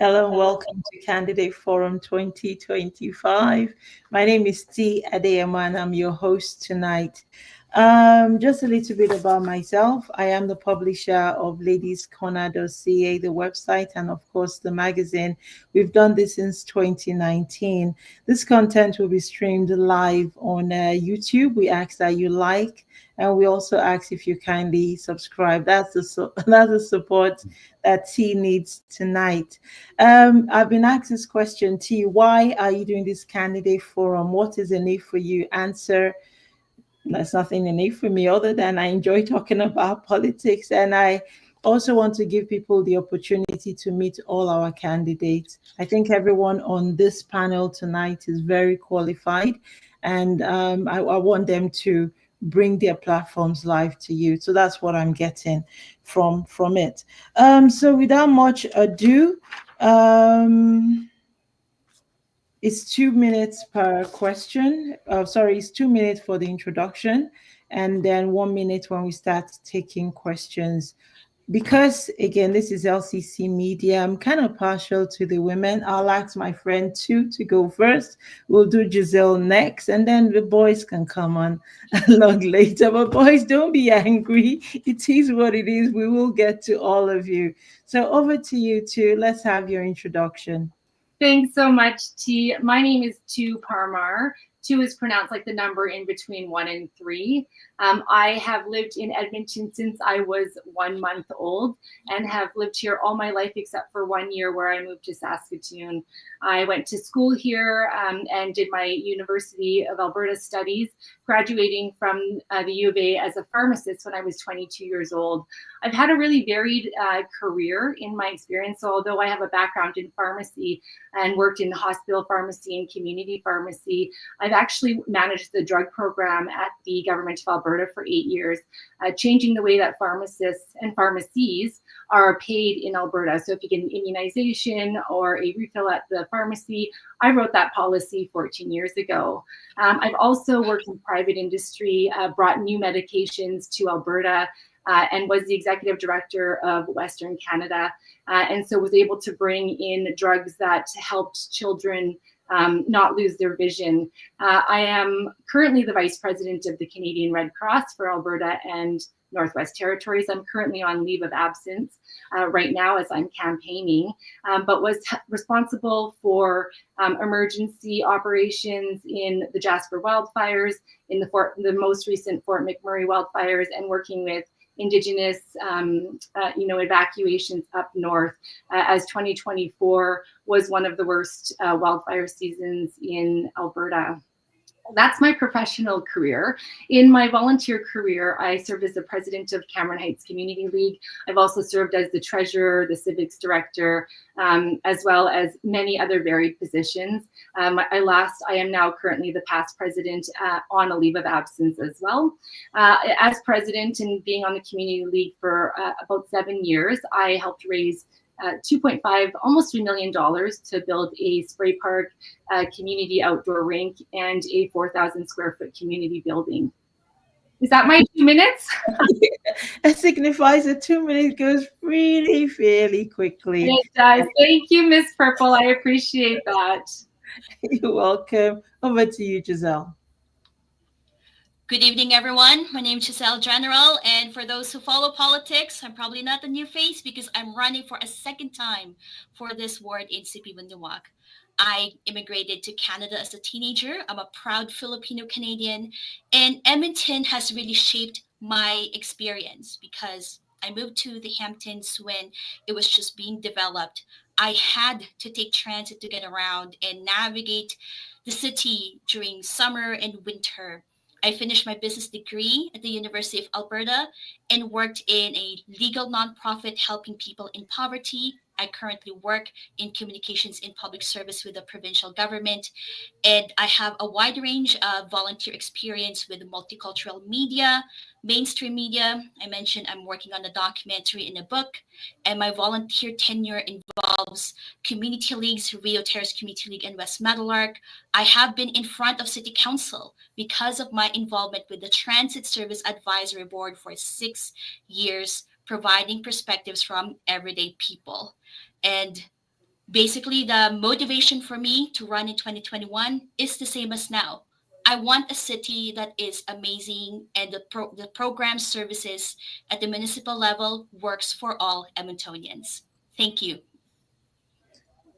Hello and welcome to Candidate Forum 2025. My name is T. Adeyemo and I'm your host tonight. Just a little bit about myself. I am the publisher of ladiescorner.ca, the website, and of course the magazine. We've done this since 2019. This content will be streamed live on YouTube. We ask that you like, and we also ask if you kindly subscribe. That's the support that T needs tonight. I've been asked this question, T, why are you doing this candidate forum? What is the need for you? Answer, there's nothing in it for me other than I enjoy talking about politics. And I also want to give people the opportunity to meet all our candidates. I think everyone on this panel tonight is very qualified, and I want them to bring their platforms live to you. So that's what I'm getting from it. So without much ado, it's 2 minutes per question. It's 2 minutes for the introduction, and then 1 minute when we start taking questions. Because again, this is LCC Media, I'm kind of partial to the women. I'll ask my friend to go first. We'll do Giselle next, and then the boys can come on along later. But boys, don't be angry. It is what it is. We will get to all of you. So over to you two. Let's have your introduction. Thanks so much, T. My name is Tu Parmar. Two is pronounced like the number in between 1 and 3. I have lived in Edmonton since I was 1 month old and have lived here all my life except for 1 year where I moved to Saskatoon. I went to school here and did my University of Alberta studies, graduating from the U of A as a pharmacist when I was 22 years old. I've had a really varied career in my experience. So although I have a background in pharmacy and worked in hospital pharmacy and community pharmacy, I've actually managed the drug program at the Government of Alberta for 8 years, changing the way that pharmacists and pharmacies are paid in Alberta. So if you get an immunization or a refill at the pharmacy, I wrote that policy 14 years ago. I've also worked in private industry, brought new medications to Alberta, and was the executive director of Western Canada, and so was able to bring in drugs that helped children not lose their vision. I am currently the vice president of the Canadian Red Cross for Alberta and Northwest Territories. I'm currently on leave of absence right now as I'm campaigning, but was responsible for emergency operations in the Jasper wildfires, in the most recent Fort McMurray wildfires, and working with Indigenous, evacuations up north, as 2024 was one of the worst wildfire seasons in Alberta. That's my professional career. In my volunteer career, I served as the president of Cameron Heights Community League. I've also served as the treasurer, the civics director, as well as many other varied positions. I am now currently the past president on a leave of absence as well. As president and being on the community league for about 7 years, I helped raise $2.5, almost $3 million to build a spray park, community outdoor rink, and a 4,000 square foot community building. Is that my 2 minutes? It signifies that 2 minutes goes really, fairly quickly. It does. Thank you, Miss Purple. I appreciate that. You're welcome. Over to you, Giselle. Good evening, everyone. My name is Giselle General, and for those who follow politics, I'm probably not a new face because I'm running for a second time for this ward in Sipiwiniwak. I immigrated to Canada as a teenager. I'm a proud Filipino Canadian, and Edmonton has really shaped my experience because I moved to the Hamptons when it was just being developed. I had to take transit to get around and navigate the city during summer and winter. I finished my business degree at the University of Alberta and worked in a legal nonprofit helping people in poverty. I currently work in communications in public service with the provincial government, and I have a wide range of volunteer experience with multicultural media, mainstream media. I mentioned I'm working on a documentary and a book, and my volunteer tenure involves community leagues, Rio Terrace Community League in West Meadowlark. I have been in front of City Council because of my involvement with the Transit Service Advisory Board for 6 years, providing perspectives from everyday people. And Basically, the motivation for me to run in 2021 is the same as now. I want a city that is amazing and the program services at the municipal level works for all Edmontonians. Thank you.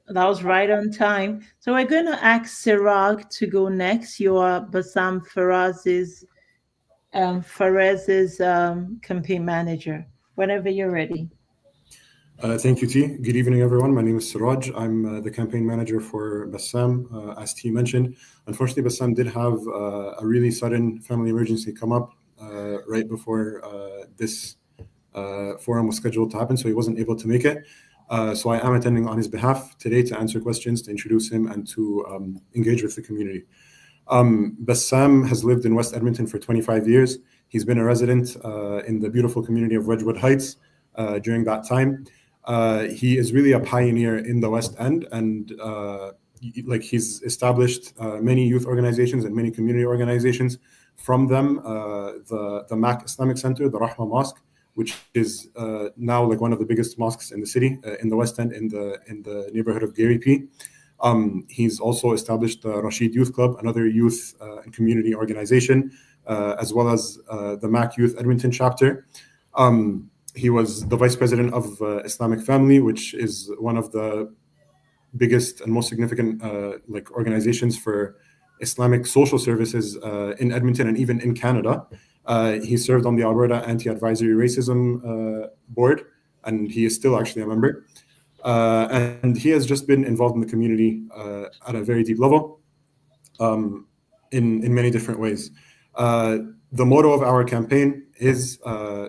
That was right on time. So we're going to ask Sirag to go next. You are Bassam Faraz's campaign manager. Whenever you're ready. Thank you, T. Good evening, everyone. My name is Siraj. I'm the campaign manager for Bassam. As T mentioned, unfortunately, Bassam did have a really sudden family emergency come up right before this forum was scheduled to happen, so he wasn't able to make it. So I am attending on his behalf today to answer questions, to introduce him, and to engage with the community. Bassam has lived in West Edmonton for 25 years. He's been a resident in the beautiful community of Wedgwood Heights during that time. He is really a pioneer in the West End, and he's established many youth organizations and many community organizations. From them, the MAC Islamic Center, the Rahma Mosque, which is now like one of the biggest mosques in the city, in the West End, in the neighborhood of Gary P. He's also established the Rashid Youth Club, another youth and community organization, as well as the MAC Youth Edmonton chapter. He was the vice president of Islamic Family, which is one of the biggest and most significant organizations for Islamic social services in Edmonton and even in Canada. He served on the Alberta Anti-Advisory Racism Board, and he is still actually a member. And he has just been involved in the community at a very deep level in many different ways. The motto of our campaign is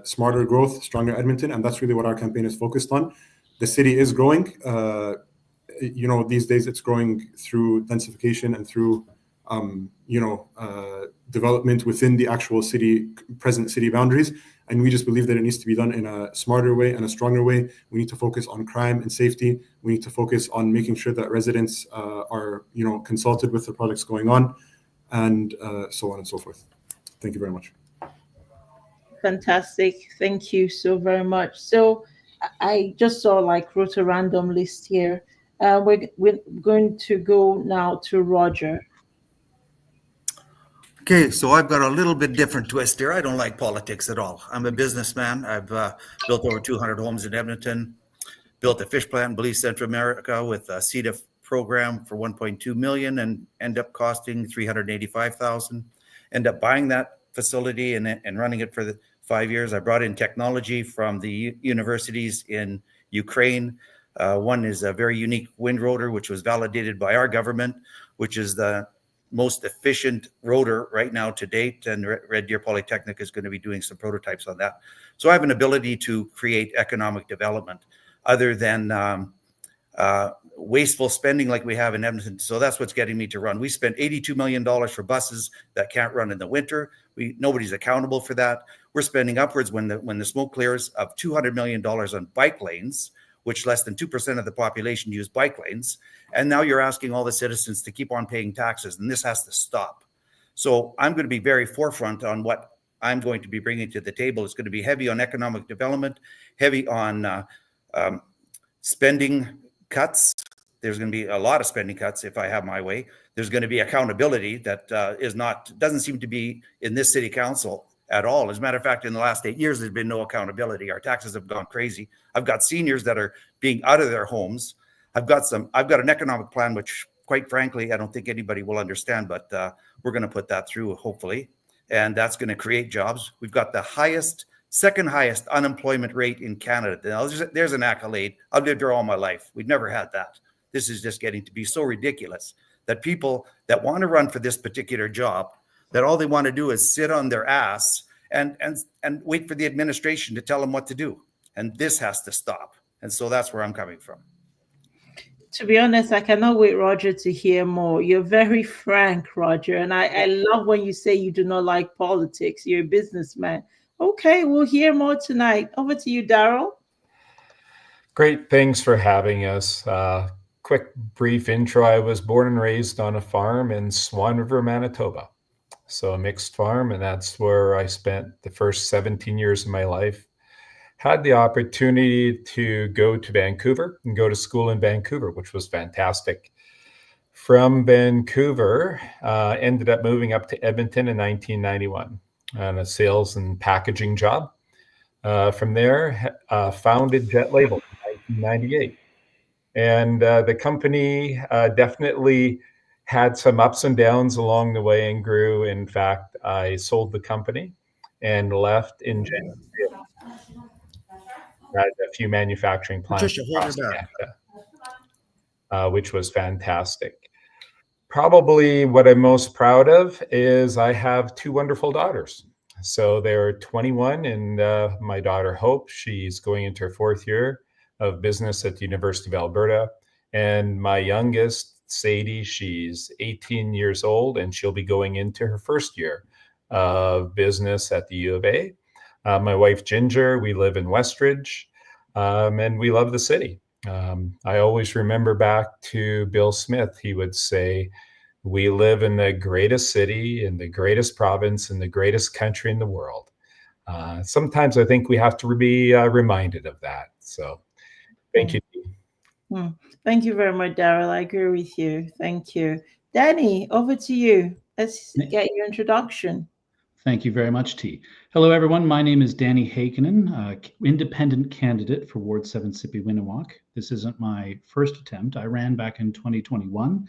smarter growth, stronger Edmonton, and that's really what our campaign is focused on. The city is growing. These days it's growing through densification and through development within the actual present city boundaries. And we just believe that it needs to be done in a smarter way and a stronger way. We need to focus on crime and safety. We need to focus on making sure that residents are, consulted with the projects going on, and so on and so forth. Thank you very much. Fantastic. Thank you so very much. So I just wrote a random list here. We're going to go now to Roger. Okay, so I've got a little bit different twist here. I don't like politics at all. I'm a businessman. I've built over 200 homes in Edmonton, built a fish plant in Belize, Central America with a CEDA program for $1.2 million and end up costing $385,000. End up buying that facility and running it for the 5 years. I brought in technology from the universities in Ukraine. One is a very unique wind rotor, which was validated by our government, which is the most efficient rotor right now to date. And Red Deer Polytechnic is going to be doing some prototypes on that. So I have an ability to create economic development other than wasteful spending like we have in Edmonton. So that's what's getting me to run. We spent $82 million for buses that can't run in the winter. Nobody's accountable for that. We're spending upwards when the smoke clears of $200 million on bike lanes, which less than 2% of the population use bike lanes. And now you're asking all the citizens to keep on paying taxes, and this has to stop. So I'm going to be very forefront on what I'm going to be bringing to the table. It's going to be heavy on economic development, heavy on spending cuts. There's going to be a lot of spending cuts if I have my way. There's going to be accountability that doesn't seem to be in this city council at all. As a matter of fact, in the last 8 years, there's been no accountability. Our taxes have gone crazy. I've got seniors that are being out of their homes. I've got an economic plan, which quite frankly, I don't think anybody will understand, but we're going to put that through, hopefully. And that's going to create jobs. We've got the second highest unemployment rate in Canada. Now, there's an accolade. I've lived here all my life. We've never had that. This is just getting to be so ridiculous that people that want to run for this particular job, that all they want to do is sit on their ass and wait for the administration to tell them what to do. And this has to stop. And so that's where I'm coming from. To be honest, I cannot wait, Roger, to hear more. You're very frank, Roger. And I love when you say you do not like politics. You're a businessman. Okay, we'll hear more tonight. Over to you, Daryl. Great. Thanks for having us. Quick, brief intro. I was born and raised on a farm in Swan River, Manitoba. So a mixed farm, and that's where I spent the first 17 years of my life. had the opportunity to go to Vancouver and go to school in Vancouver, which was fantastic. From Vancouver, ended up moving up to Edmonton in 1991 on a sales and packaging job. From there, founded Jet Label in 1998. And the company definitely had some ups and downs along the way and grew. In fact, I sold the company and left in January. Had a few manufacturing plants Patricia, hold her across back. Canada, which was fantastic. Probably what I'm most proud of is I have two wonderful daughters. So they're 21, and my daughter Hope, she's going into her fourth year of business at the University of Alberta. And my youngest, Sadie, she's 18 years old, and she'll be going into her first year of business at the U of A. My wife, Ginger, we live in Westridge, and we love the city. I always remember back to Bill Smith. He would say, we live in the greatest city, in the greatest province, in the greatest country in the world. Sometimes I think we have to be reminded of that. So thank you. Thank you very much, Daryl. I agree with you. Thank you. Danny, over to you. Let's get your introduction. Thank you very much, T. Hello, everyone. My name is Danny Heikkinen, independent candidate for Ward 7 Sipiwiniwak. This isn't my first attempt. I ran back in 2021,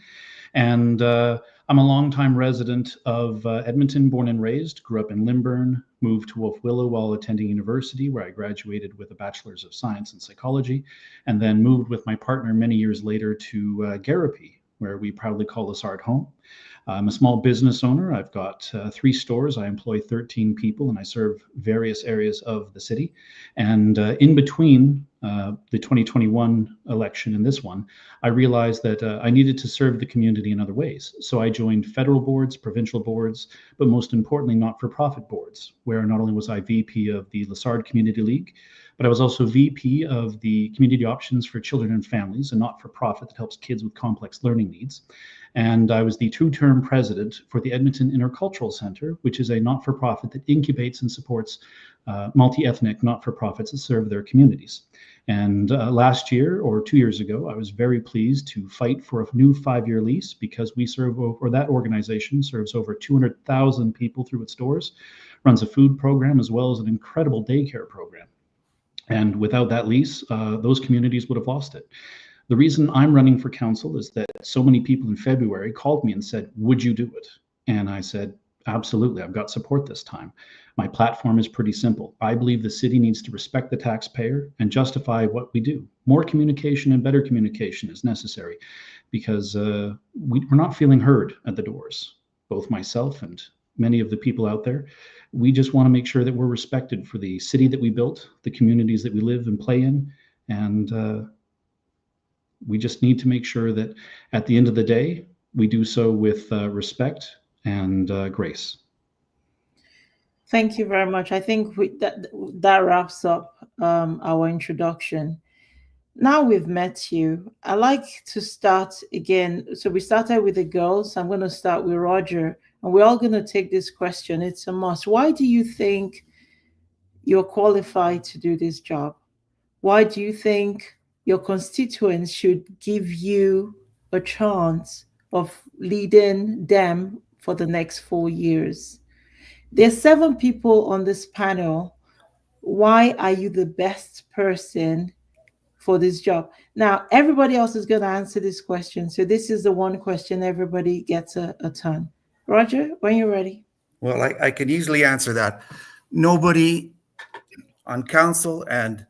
and I'm a longtime resident of Edmonton, born and raised, grew up in Lymburn, moved to Wolf Willow while attending university, where I graduated with a Bachelor's of Science in Psychology, and then moved with my partner many years later to Garapi, where we proudly call Lessard home. I'm a small business owner. I've got 3 stores. I employ 13 people, and I serve various areas of the city. And in between the 2021 election and this one, I realized that I needed to serve the community in other ways. So I joined federal boards, provincial boards, but most importantly, not-for-profit boards, where not only was I VP of the Lessard Community League, but I was also VP of the Community Options for Children and Families, a not-for-profit that helps kids with complex learning needs. And I was the 2-term president for the Edmonton Intercultural Center, which is a not-for-profit that incubates and supports multi-ethnic not-for-profits that serve their communities. And last year, or 2 years ago, I was very pleased to fight for a new 5-year lease because we serve over, that organization serves over 200,000 people through its doors, runs a food program as well as an incredible daycare program. And without that lease, those communities would have lost it. The reason I'm running for council is that so many people in February called me and said, would you do it? And I said, absolutely, I've got support this time. My platform is pretty simple. I believe the city needs to respect the taxpayer and justify what we do. More communication and better communication is necessary because we're not feeling heard at the doors, both myself and many of the people out there. We just want to make sure that we're respected for the city that we built, the communities that we live and play in, and we just need to make sure that at the end of the day, we do so with respect and grace. Thank you very much. I think that wraps up our introduction. Now we've met you, I like to start again. So we started with the girls. I'm going to start with Roger, and we're all going to take this question. It's a must. Why do you think you're qualified to do this job? Why do you think your constituents should give you a chance of leading them for the next 4 years? There's 7 people on this panel. Why are you the best person for this job? Now, everybody else is going to answer this question. So this is the one question everybody gets a turn. Roger, when you're ready. Well, I can easily answer that. Nobody on council, and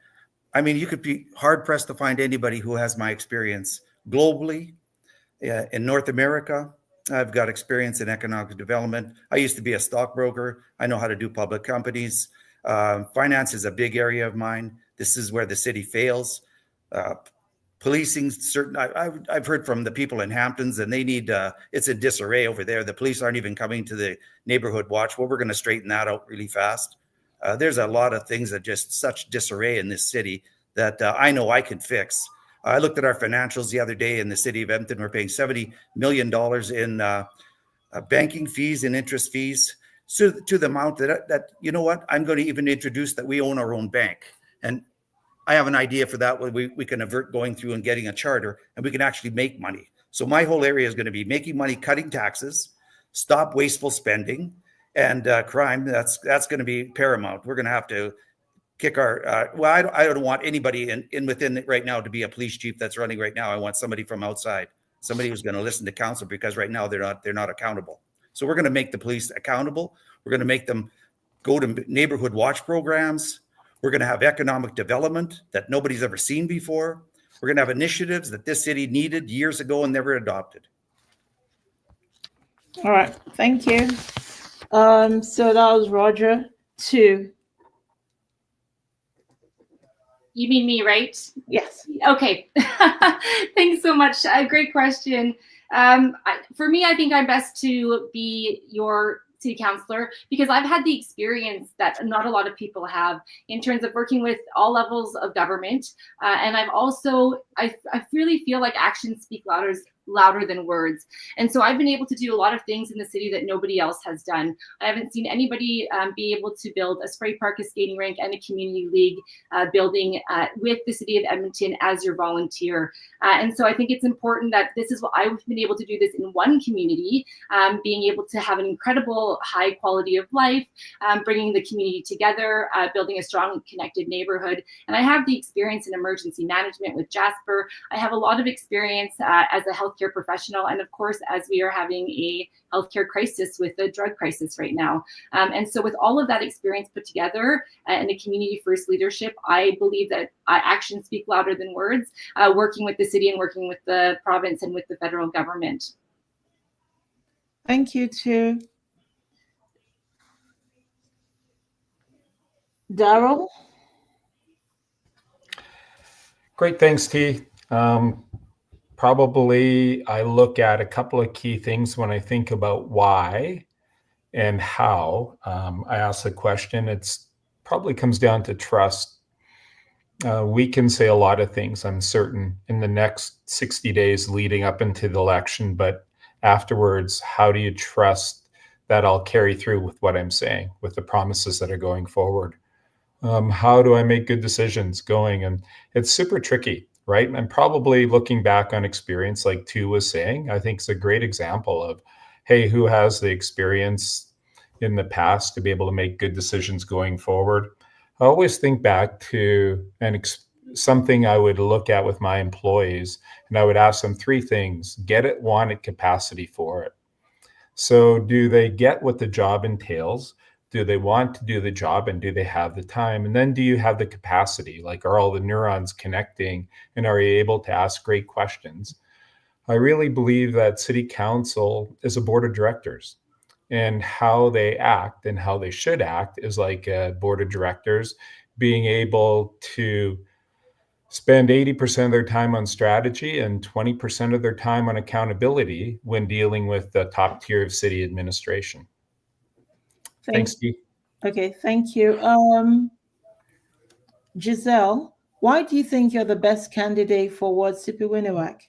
I mean, you could be hard pressed to find anybody who has my experience globally. In North America, I've got experience in economic development. I used to be a stockbroker. I know how to do public companies. Finance is a big area of mine. This is where the city fails. Policing, certain. I've heard from the people in Hamptons, and they need. It's in disarray over there. The police aren't even coming to the neighborhood watch. Well, we're going to straighten that out really fast. There's a lot of things that just such disarray in this city that I know I can fix. I looked at our financials the other day in the city of Edmonton. We're paying $70 million in banking fees and interest fees to the amount that, you know what, I'm going to even introduce that we own our own bank. And I have an idea for that where we can avert going through and getting a charter, and we can actually make money. So my whole area is going to be making money, cutting taxes, stop wasteful spending, and crime. That's going to be paramount. We're going to have to kick our I don't want anybody in within right now to be a police chief that's running right now. I want somebody from outside, somebody who's going to listen to council, because right now they're not accountable. So we're going to make the police accountable. We're going to make them go to neighborhood watch programs. We're going to have economic development that nobody's ever seen before. We're going to have initiatives that this city needed years ago and never adopted. All right, thank you. So that was Roger. 2. You mean me, right? Yes. Okay. Thanks so much. Great question. For me, I think I'm best to be your city councillor, because I've had the experience that not a lot of people have in terms of working with all levels of government. And I've also, I really feel like actions speak louder than words. And so I've been able to do a lot of things in the city that nobody else has done. I haven't seen anybody be able to build a spray park, a skating rink, and a community league building with the city of Edmonton as your volunteer. And so I think it's important that this is what I've been able to do this in one community, being able to have an incredible high quality of life, bringing the community together, building a strong connected neighborhood. And I have the experience in emergency management with Jasper. I have a lot of experience as a healthcare professional, and of course, as we are having a healthcare crisis with the drug crisis right now. And so with all of that experience put together and a community first leadership, I believe that actions speak louder than words, working with the city and working with the province and with the federal government. Thank you, too. Daryl? Great, thanks, T. Probably I look at a couple of key things when I think about why and how. I ask the question, it's probably comes down to trust. We can say a lot of things, I'm certain, in the next 60 days leading up into the election, but afterwards, how do you trust that I'll carry through with what I'm saying, with the promises that are going forward? How do I make good decisions going? And it's super tricky, right? And probably looking back on experience, like Tu was saying, I think it's a great example of, hey, who has the experience in the past to be able to make good decisions going forward? I always think back to something I would look at with my employees, and I would ask them 3 things: get it, want it, capacity for it. So do they get what the job entails? Do they want to do the job, and do they have the time? And then do you have the capacity? Like, are all the neurons connecting, and are you able to ask great questions? I really believe that city council is a board of directors, and how they act and how they should act is like a board of directors being able to spend 80% of their time on strategy and 20% of their time on accountability when dealing with the top tier of city administration. Thanks, Steve. Okay, thank you. Giselle, why do you think you're the best candidate for Ward Sipiwiniwak?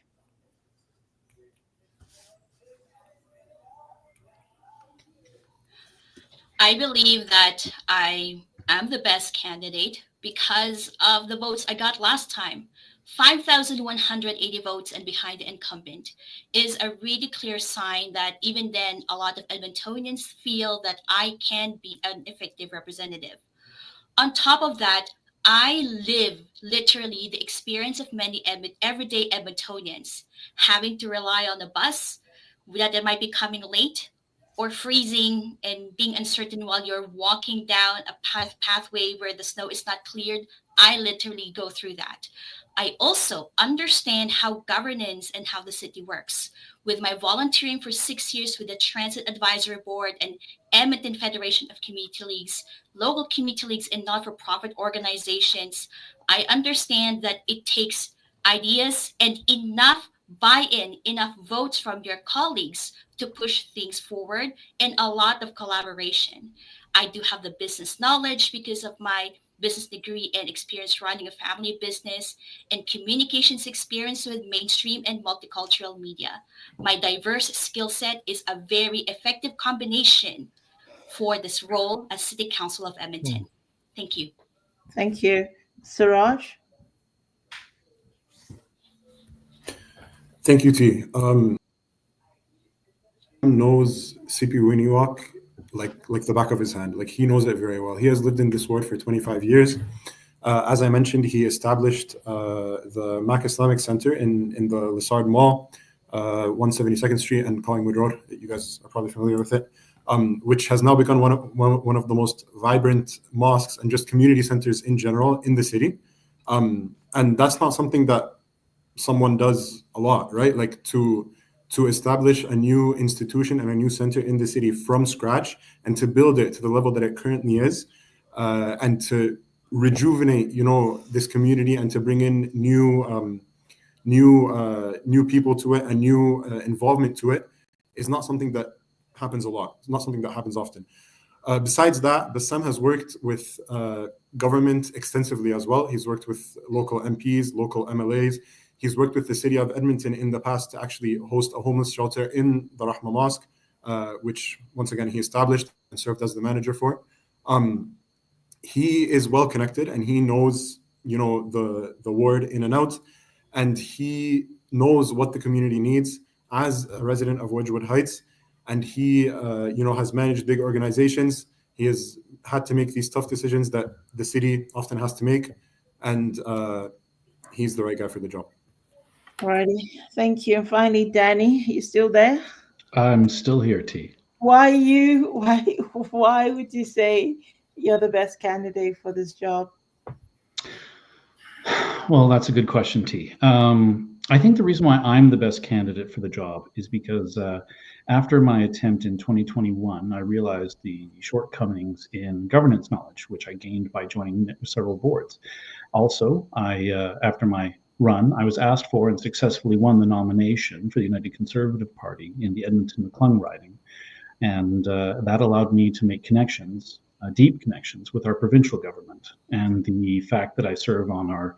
I believe that I am the best candidate because of the votes I got last time. 5,180 votes and behind the incumbent is a really clear sign that even then, a lot of Edmontonians feel that I can be an effective representative. On top of that, I live literally the experience of many everyday Edmontonians having to rely on a bus that it might be coming late, or freezing and being uncertain while you're walking down a pathway where the snow is not cleared. I literally go through that. I also understand how governance and how the city works. With my volunteering for 6 years with the Transit Advisory Board and Edmonton Federation of Community Leagues, local community leagues, and not-for-profit organizations, I understand that it takes ideas and enough buy-in, enough votes from your colleagues to push things forward, and a lot of collaboration. I do have the business knowledge because of my business degree and experience running a family business, and communications experience with mainstream and multicultural media. My diverse skill set is a very effective combination for this role as City Council of Edmonton. Thank you. Thank you. Siraj? Thank you, T. Knows Sipiwiniwak like the back of his hand. Like, he knows it very well. He has lived in this ward for 25 years. As I mentioned, he established the Mac Islamic Center in the Lissard Mall, 172nd Street and Collingwood Road. You guys are probably familiar with it, which has now become one of the most vibrant mosques and just community centers in general in the city. And that's not something that someone does a lot, right? Like, to establish a new institution and a new center in the city from scratch, and to build it to the level that it currently is, and to rejuvenate, this community, and to bring in new people to it, and new involvement to it, is not something that happens a lot. It's not something that happens often. Besides that, Bassam has worked with government extensively as well. He's worked with local MPs, local MLAs. He's worked with the city of Edmonton in the past to actually host a homeless shelter in the Rahma Mosque, which, once again, he established and served as the manager for. He is well connected, and he knows, the ward in and out, and he knows what the community needs as a resident of Wedgwood Heights. And he, has managed big organizations. He has had to make these tough decisions that the city often has to make, and he's the right guy for the job. Alrighty, thank you. And finally, Danny, you still there? I'm still here, T. Why would you say you're the best candidate for this job? Well, that's a good question, T. I think the reason why I'm the best candidate for the job is because after my attempt in 2021, I realized the shortcomings in governance knowledge, which I gained by joining several boards. Also, after my run, I was asked for and successfully won the nomination for the United Conservative Party in the Edmonton-Maclean riding. And that allowed me to make connections, deep connections with our provincial government. And the fact that I serve on our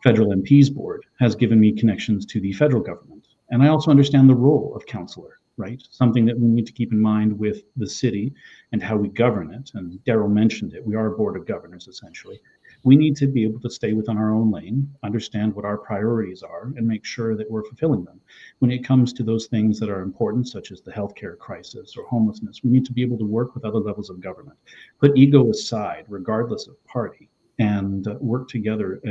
federal MPs board has given me connections to the federal government. And I also understand the role of councillor, right? Something that we need to keep in mind with the city and how we govern it. And Daryl mentioned it. We are a board of governors, essentially. We need to be able to stay within our own lane, understand what our priorities are, and make sure that we're fulfilling them. When it comes to those things that are important, such as the healthcare crisis or homelessness, we need to be able to work with other levels of government, put ego aside, regardless of party, and work together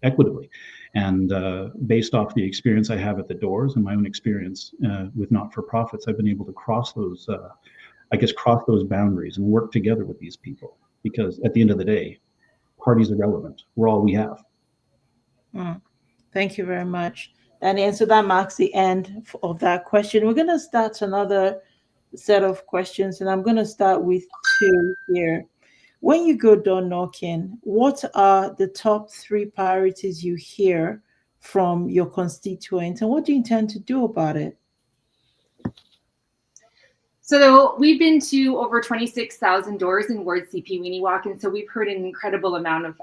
equitably. And based off the experience I have at the doors and my own experience with not-for-profits, I've been able to cross those boundaries and work together with these people. Because at the end of the day, parties are relevant. We're all we have. Thank you very much, Danny. And so that marks the end of that question. We're going to start another set of questions, and I'm going to start with two here. When you go door knocking, what are the top 3 priorities you hear from your constituents, and what do you intend to do about it? So we've been to over 26,000 doors in Ward Sipiwiniwak, and so we've heard an incredible amount of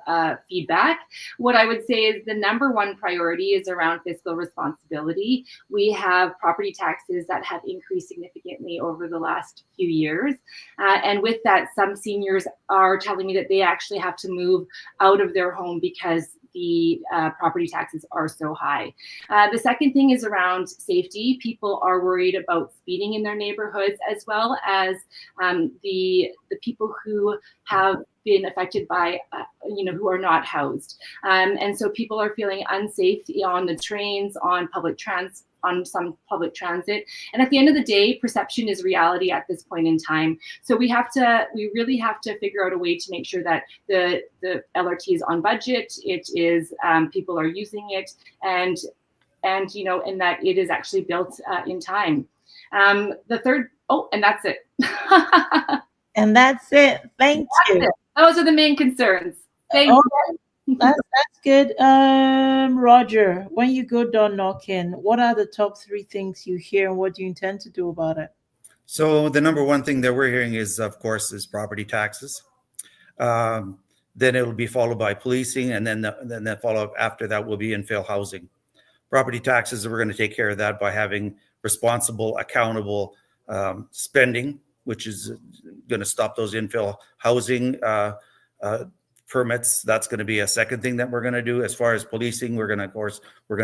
feedback. What I would say is the number 1 priority is around fiscal responsibility. We have property taxes that have increased significantly over the last few years. And with that, some seniors are telling me that they actually have to move out of their home because the property taxes are so high. The second thing is around safety. People are worried about speeding in their neighborhoods, as well as the people who have been affected by, who are not housed. And so people are feeling unsafe on the trains, on some public transit. And at the end of the day, perception is reality at this point in time. So we really have to figure out a way to make sure that the LRT is on budget, it is, people are using it, and that it is actually built in time. The third, and that's it. And that's it. Thank you. Those are the main concerns. Thank you. That's good. Roger, when you go door knocking, what are the top 3 things you hear, and what do you intend to do about it? So the number 1 thing that we're hearing is, of course, is property taxes. Then it'll be followed by policing, and then the follow-up after that will be infill housing. Property taxes, we're going to take care of that by having responsible, accountable spending, which is going to stop those infill housing permits, that's going to be a second thing that we're going to do. As far as policing, we're going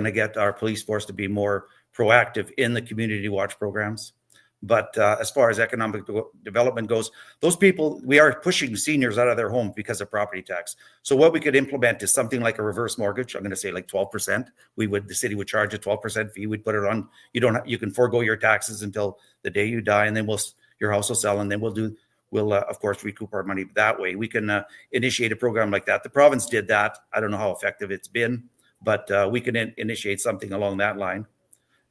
to get our police force to be more proactive in the community watch programs. But as far as economic development goes, those people, we are pushing seniors out of their home because of property tax. So what we could implement is something like a reverse mortgage. I'm going to say like 12%. The city would charge a 12% fee. We'd put it on. You can forego your taxes until the day you die, and then your house will sell, and then we'll of course recoup our money that way. We can initiate a program like that. The province did that. I don't know how effective it's been, but we can initiate something along that line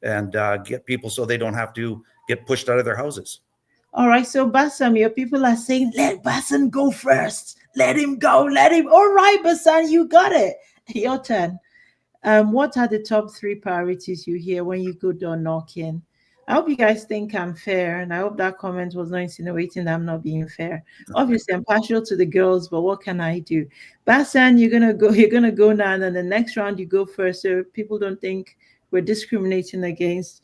and get people so they don't have to get pushed out of their houses. All right, so Bassam, your people are saying, let Bassam go first. Let him go. Let him. All right, Bassam, you got it. Your turn. What are the top 3 priorities you hear when you go door knocking? I hope you guys think I'm fair, and I hope that comment was not insinuating that I'm not being fair. Obviously, I'm partial to the girls, but what can I do? Bassam, you're gonna go now, and then the next round you go first, so people don't think we're discriminating against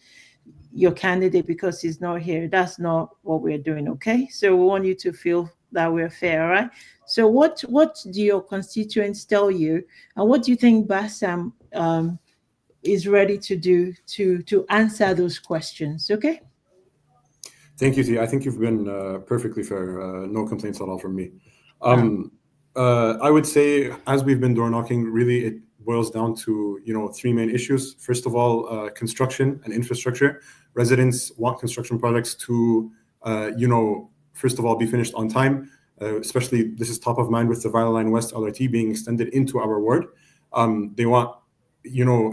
your candidate because he's not here. That's not what we're doing, okay? So we want you to feel that we're fair, all right? So what do your constituents tell you, and what do you think Bassam is ready to do to answer those questions, okay? Thank you, T. I think you've been perfectly fair. No complaints at all from me. I would say, as we've been door knocking, really it boils down to 3 main issues. First of all, construction and infrastructure. Residents want construction projects to, first of all, be finished on time. Especially, this is top of mind with the Vial Line West LRT being extended into our ward. They want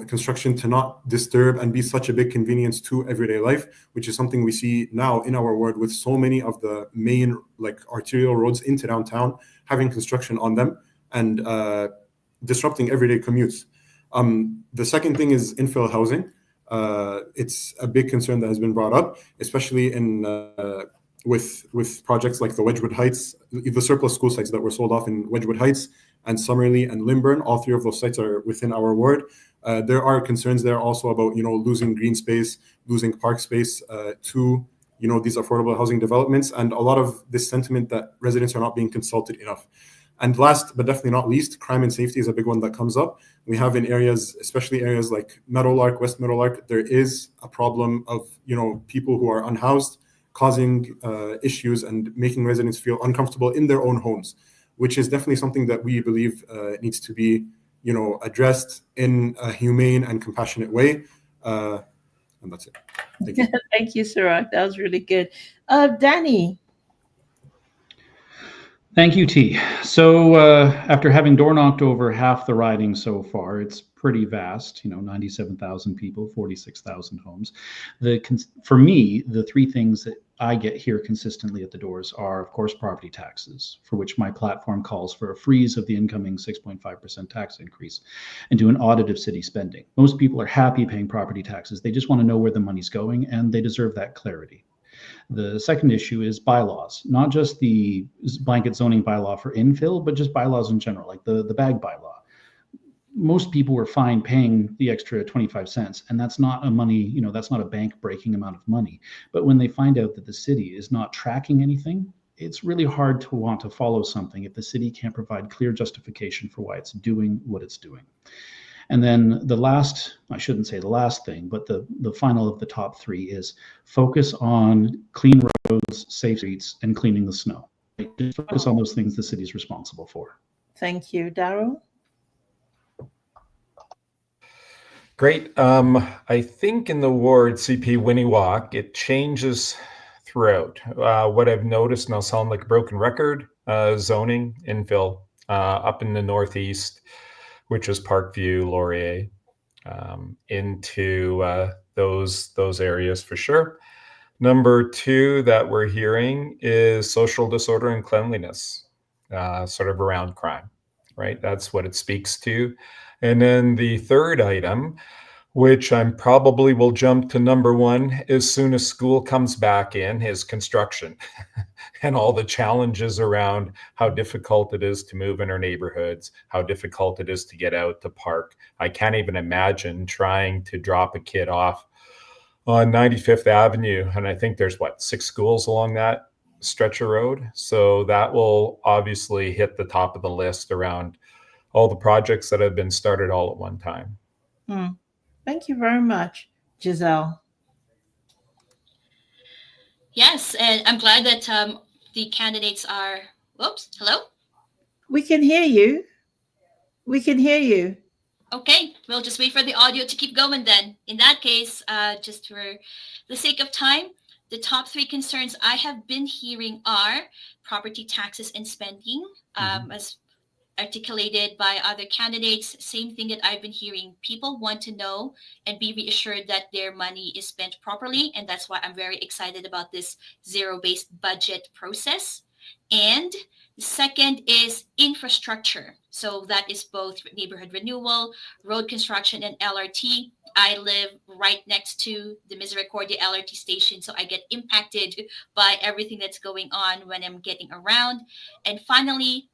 construction to not disturb and be such a big convenience to everyday life, which is something we see now in our ward with so many of the main arterial roads into downtown having construction on them and disrupting everyday commutes. The second thing is infill housing. It's a big concern that has been brought up, especially in with projects like the Wedgwood Heights, the surplus school sites that were sold off in Wedgwood Heights and Summerlee and Lymburn. All 3 of those sites are within our ward. There are concerns there also about losing green space, losing park space to these affordable housing developments, and a lot of this sentiment that residents are not being consulted enough. And last but definitely not least, crime and safety is a big one that comes up. We have in areas, especially areas like Meadowlark, West Meadowlark, there is a problem of people who are unhoused, causing issues and making residents feel uncomfortable in their own homes, which is definitely something that we believe needs to be, addressed in a humane and compassionate way. And that's it. Thank you. Thank you, Siraj. That was really good. Danny. Thank you, T. So after having door knocked over half the riding so far, it's pretty vast, 97,000 people, 46,000 homes. For me, the 3 things that I get here consistently at the doors are, of course, property taxes, for which my platform calls for a freeze of the incoming 6.5% tax increase and do an audit of city spending. Most people are happy paying property taxes. They just want to know where the money's going, and they deserve that clarity. The second issue is bylaws, not just the blanket zoning bylaw for infill, but just bylaws in general, like the bag bylaw. Most people were fine paying the extra 25 cents, and that's not that's not a bank breaking amount of money. But when they find out that the city is not tracking anything, it's really hard to want to follow something if the city can't provide clear justification for why it's doing what it's doing. And then the last, I shouldn't say the last thing, but the final of the top 3 is focus on clean roads, safe streets, and cleaning the snow. Just focus on those things the city is responsible for. Thank you. Daryl? Great. I think in the ward Sipiwiniwak, it changes throughout. What I've noticed, and I'll sound like a broken record, zoning infill up in the northeast, which is Parkview, Laurier, into those areas for sure. Number 2 that we're hearing is social disorder and cleanliness, sort of around crime, right? That's what it speaks to. And then the third item, which I'm probably will jump to number 1 as soon as school comes back in, is construction and all the challenges around how difficult it is to move in our neighborhoods, how difficult it is to get out to park. I can't even imagine trying to drop a kid off on 95th Avenue. And I think there's 6 schools along that stretch of road. So that will obviously hit the top of the list around all the projects that have been started all at one time. Thank you very much, Giselle. Yes, and I'm glad that the candidates are. Whoops, hello? We can hear you. We can hear you. Okay, we'll just wait for the audio to keep going then. In that case, just for the sake of time, the top 3 concerns I have been hearing are property taxes and spending, as articulated by other candidates. Same thing that I've been hearing. People want to know and be reassured that their money is spent properly. And that's why I'm very excited about this zero-based budget process. And the second is infrastructure. So that is both neighborhood renewal, road construction, and LRT. I live right next to the Misericordia LRT station, so I get impacted by everything that's going on when I'm getting around. And finally,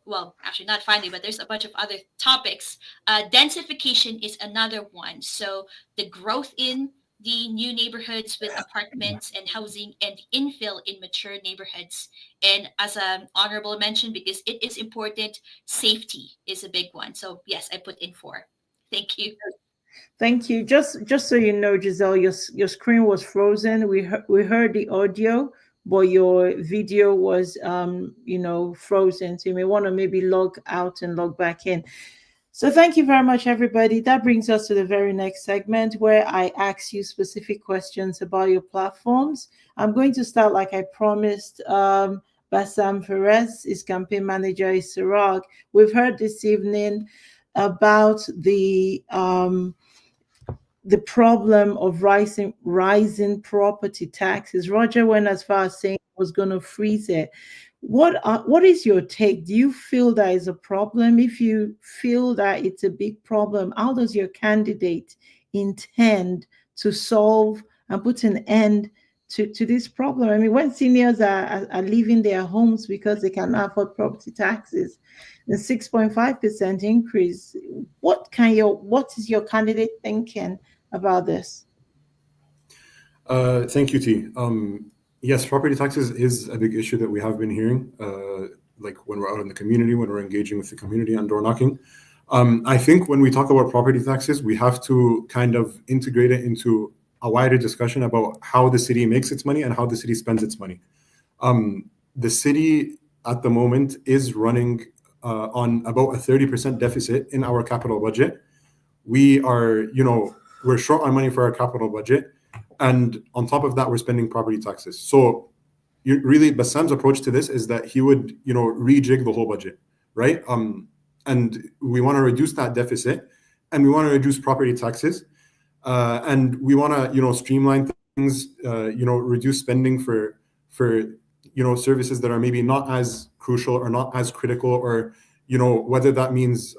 well, actually not finally, but there's a bunch of other topics. Densification is another one. So the growth in the new neighborhoods with apartments and housing and infill in mature neighborhoods. And as an honorable mention, because it is important, safety is a big one. So yes, I put in 4. Thank you. Thank you. Just so you know, Giselle, your screen was frozen. We heard the audio, but your video was frozen. So you may want to maybe log out and log back in. So thank you very much, everybody. That brings us to the very next segment where I ask you specific questions about your platforms. I'm going to start like I promised. Bassam Perez, his campaign manager is Sirag. We've heard this evening about the problem of rising property taxes. Roger went as far as saying he was going to freeze it. What is your take? Do you feel that is a problem? If you feel that it's a big problem, how does your candidate intend to solve and put an end to this problem? I mean, when seniors are leaving their homes because they cannot afford property taxes, the 6.5% increase, what is your candidate thinking about this? Thank you, T. Yes, property taxes is a big issue that we have been hearing, like when we're out in the community, when we're engaging with the community and door knocking. I think when we talk about property taxes, we have to kind of integrate it into a wider discussion about how the city makes its money and how the city spends its money. The city at the moment is running on about a 30% deficit in our capital budget. We're short on money for our capital budget. And on top of that, we're spending property taxes. So really, Bassam's approach to this is that he would, rejig the whole budget, right? And we want to reduce that deficit, and we want to reduce property taxes, and we want to, streamline things, reduce spending for services that are maybe not as crucial or not as critical, or whether that means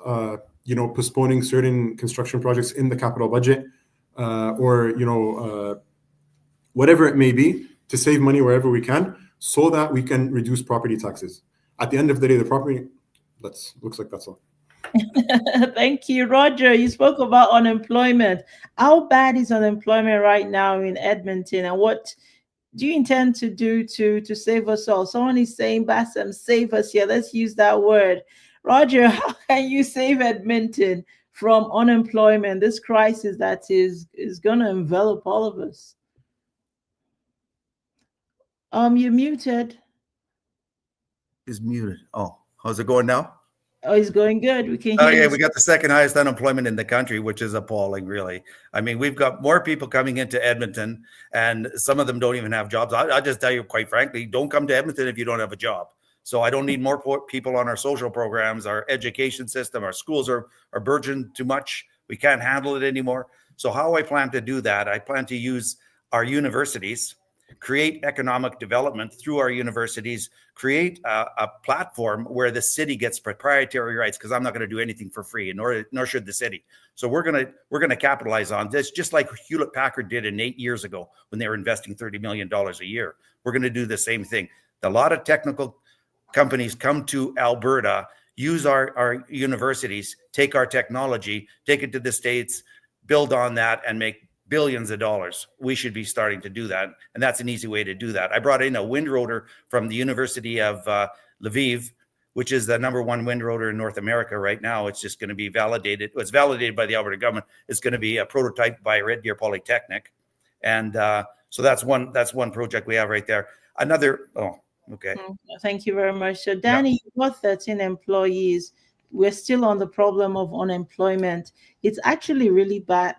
postponing certain construction projects in the capital budget, or whatever it may be, to save money wherever we can, so that we can reduce property taxes. At the end of the day, the property, looks like that's all. Thank you, Roger. You spoke about unemployment. How bad is unemployment right now in Edmonton, and what do you intend to do to save us all? Someone is saying, Bassam, save us here. Let's use that word. Roger, how can you save Edmonton from unemployment, this crisis that is going to envelop all of us? You're muted. Is muted. Oh, how's it going now? Oh, it's going good. We can hear yeah, you. we got the second highest unemployment in the country, which is appalling, really. I mean, we've got more people coming into Edmonton, and some of them don't even have jobs. I'll just tell you, quite frankly, don't come to Edmonton if you don't have a job. So I don't need more people on our social programs. Our education system, our schools are burgeoned too much. We can't handle it anymore. So how I plan to do that, I plan to use our universities, create economic development through our universities, create a platform where the city gets proprietary rights, because I'm not going to do anything for free, nor should the city. So we're going to capitalize on this, just like Hewlett Packard did 8 years ago when they were investing $30 million a year. We're going to do the same thing. A lot of technical companies come to Alberta, use our universities, take our technology, take it to the States, build on that, and make billions of dollars. We should be starting to do that. And that's an easy way to do that. I brought in a wind rotor from the University of Lviv, which is the #1 wind rotor in North America right now. It's just going to be validated. It was validated by the Alberta government. It's going to be a prototype by Red Deer Polytechnic. And so that's one project we have right there. Another, okay. Thank you very much. So Danny, you've got 13 employees. We're still on the problem of unemployment. It's actually really bad.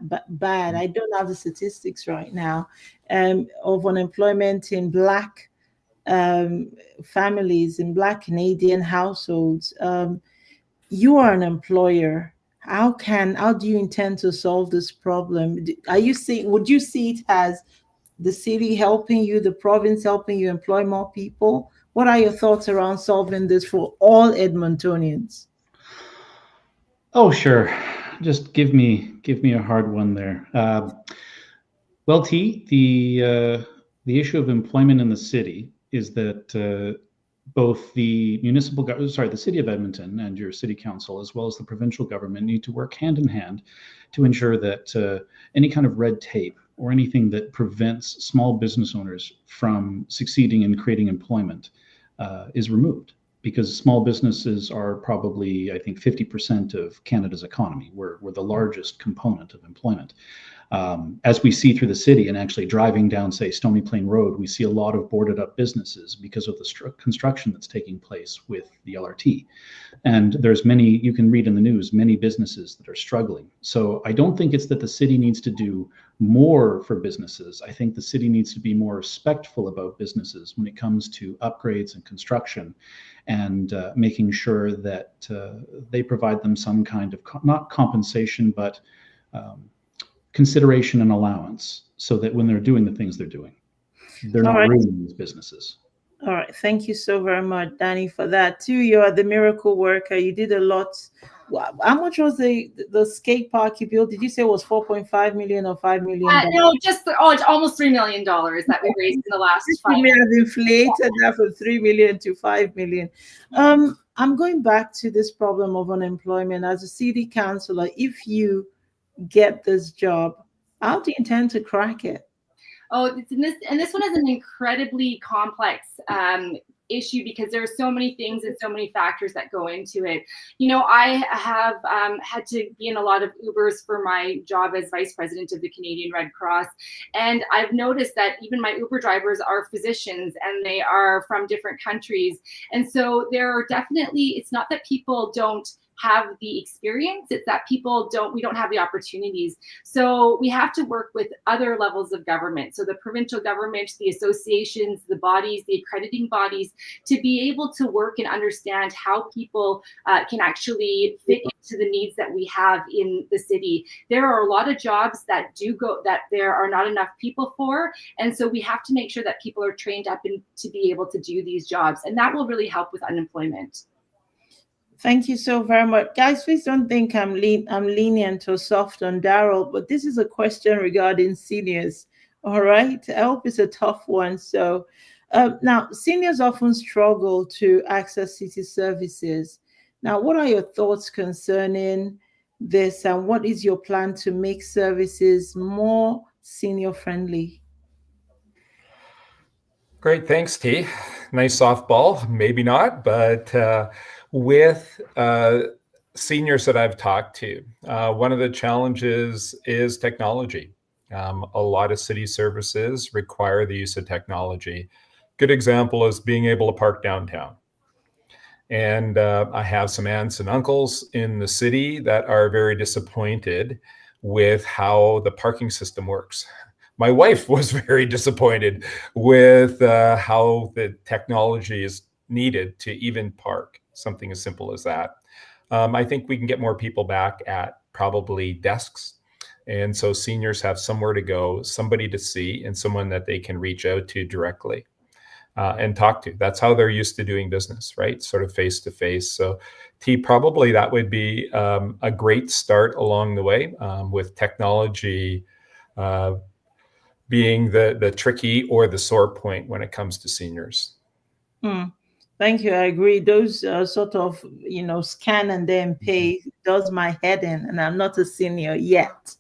I don't have the statistics right now of unemployment in Black families, in Black Canadian households. You are an employer. How do you intend to solve this problem? Would you see it as the city helping you, the province helping you employ more people? What are your thoughts around solving this for all Edmontonians? Oh, sure. Just give me a hard one there. Well, T, the issue of employment in the city is that both the the city of Edmonton and your city council, as well as the provincial government, need to work hand in hand to ensure that any kind of red tape or anything that prevents small business owners from succeeding in creating employment is removed. Because small businesses are probably, I think, 50% of Canada's economy. We're the largest component of employment. As we see through the city, and actually driving down, say, Stony Plain Road, we see a lot of boarded up businesses because of the construction that's taking place with the LRT. And there's many, you can read in the news, many businesses that are struggling. So I don't think it's that the city needs to do more for businesses. I think the city needs to be more respectful about businesses when it comes to upgrades and construction, and making sure that they provide them some kind of, not compensation, but consideration and allowance, so that when they're doing the things they're doing, they're not ruining these businesses. All right. Thank you so very much, Danny, for that too. You're the miracle worker. You did a lot. How much was the skate park you built? Did you say it was 4.5 million or $5 million? No, it's almost $3 million that we raised in the last 5 years. We have inflated that from 3 million to 5 million. I'm going back to this problem of unemployment. As a city councillor, if you get this job, how do you intend to crack it? This one is an incredibly complex issue, because there are so many things and so many factors that go into it. You know, I have had to be in a lot of Ubers for my job as vice president of the Canadian Red Cross, and I've noticed that even my Uber drivers are physicians and they are from different countries, and so there are definitely, it's not that people don't have the experience, it's that we don't have the opportunities. So we have to work with other levels of government, so the provincial government, the associations, the bodies, the accrediting bodies, to be able to work and understand how people can actually fit into the needs that we have in the city. There are a lot of jobs that there are not enough people for, and so we have to make sure that people are trained up to be able to do these jobs, and that will really help with unemployment. Thank you so very much. Guys, please don't think I'm lenient or soft on Daryl, but this is a question regarding seniors. All right. I hope it's a tough one. So now, seniors often struggle to access city services. Now, what are your thoughts concerning this, and what is your plan to make services more senior friendly? Great, thanks, T. Nice softball. Maybe not, but with seniors that I've talked to, one of the challenges is technology. A lot of city services require the use of technology. Good example is being able to park downtown. And I have some aunts and uncles in the city that are very disappointed with how the parking system works. My wife was very disappointed with how the technology is needed to even park, something as simple as that. I think we can get more people back at probably desks. And so seniors have somewhere to go, somebody to see, and someone that they can reach out to directly and talk to. That's how they're used to doing business, right? Sort of face to face. So T, probably that would be a great start along the way, with technology being the tricky or the sore point when it comes to seniors. Thank you. I agree. Those sort of, scan and then pay does my head in, and I'm not a senior yet.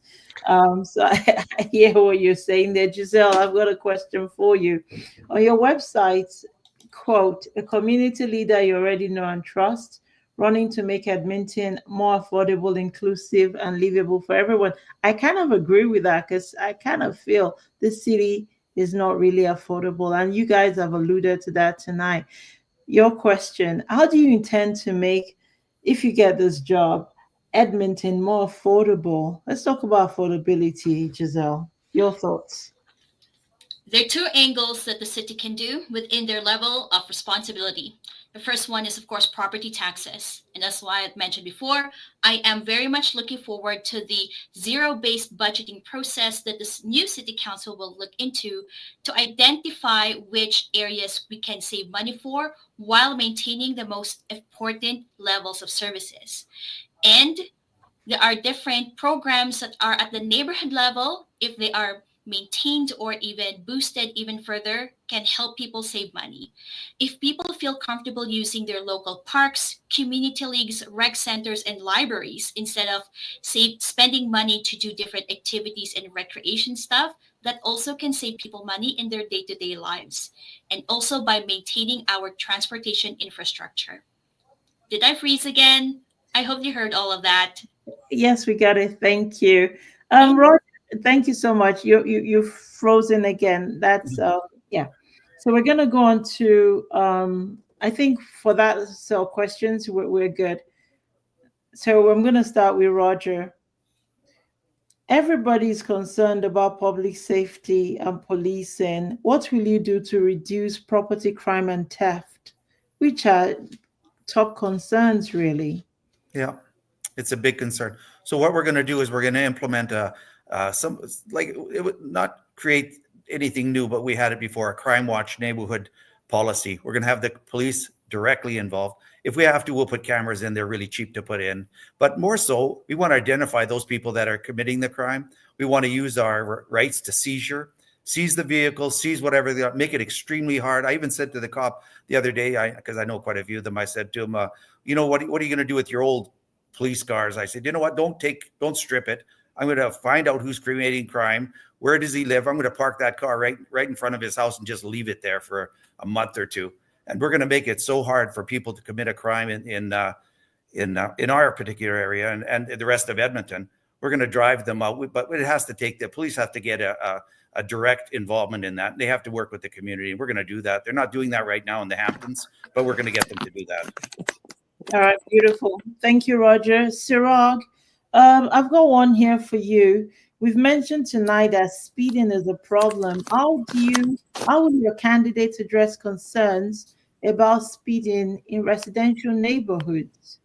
So I hear what you're saying there. Giselle, I've got a question for you. On your website, quote, a community leader you already know and trust, running to make Edmonton more affordable, inclusive, and livable for everyone. I kind of agree with that because I kind of feel this city is not really affordable. And you guys have alluded to that tonight. Your question, how do you intend to make, if you get this job, Edmonton more affordable? Let's talk about affordability, Giselle. Your thoughts. There are two angles that the city can do within their level of responsibility. The first one is, of course, property taxes. And that's why I mentioned before, I am very much looking forward to the zero-based budgeting process that this new city council will look into to identify which areas we can save money for while maintaining the most important levels of services. And there are different programs that are at the neighborhood level, if they are maintained or even boosted even further, can help people save money. If people feel comfortable using their local parks, community leagues, rec centers, and libraries instead of spending money to do different activities and recreation stuff, that also can save people money in their day-to-day lives. And also by maintaining our transportation infrastructure. Did I freeze again? I hope you heard all of that. Yes, we got it. Thank you. Roger, thank you so much. You're frozen again. That's yeah. So we're gonna go on to I think for that so questions we're good. So I'm gonna start with Roger. Everybody's concerned about public safety and policing. What will you do to reduce property crime and theft, which are top concerns, really? Yeah, it's a big concern. So what we're going to do is we're going to implement some, like, it would not create anything new, but we had it before, a crime watch neighborhood policy. We're going to have the police directly involved. If we have to, we'll put cameras in. They're really cheap to put in. But more so, we want to identify those people that are committing the crime. We want to use our rights to seize the vehicle, seize whatever they are, make it extremely hard. I even said to the cop the other day, because I know quite a few of them, I said to him, you know, what are you going to do with your old police cars? I said, you know what, don't strip it. I'm going to find out who's committing crime. Where does he live? I'm going to park that car right in front of his house and just leave it there for a month or two. And we're going to make it so hard for people to commit a crime in our particular area and the rest of Edmonton. We're going to drive them out, but it has to take, the police have to get a direct involvement in that. They have to work with the community. We're going to do that. They're not doing that right now in the Hamptons, but we're going to get them to do that. All right, beautiful. Thank you, Roger. Sirag, I've got one here for you. We've mentioned tonight that speeding is a problem. How will your candidates address concerns about speeding in residential neighborhoods?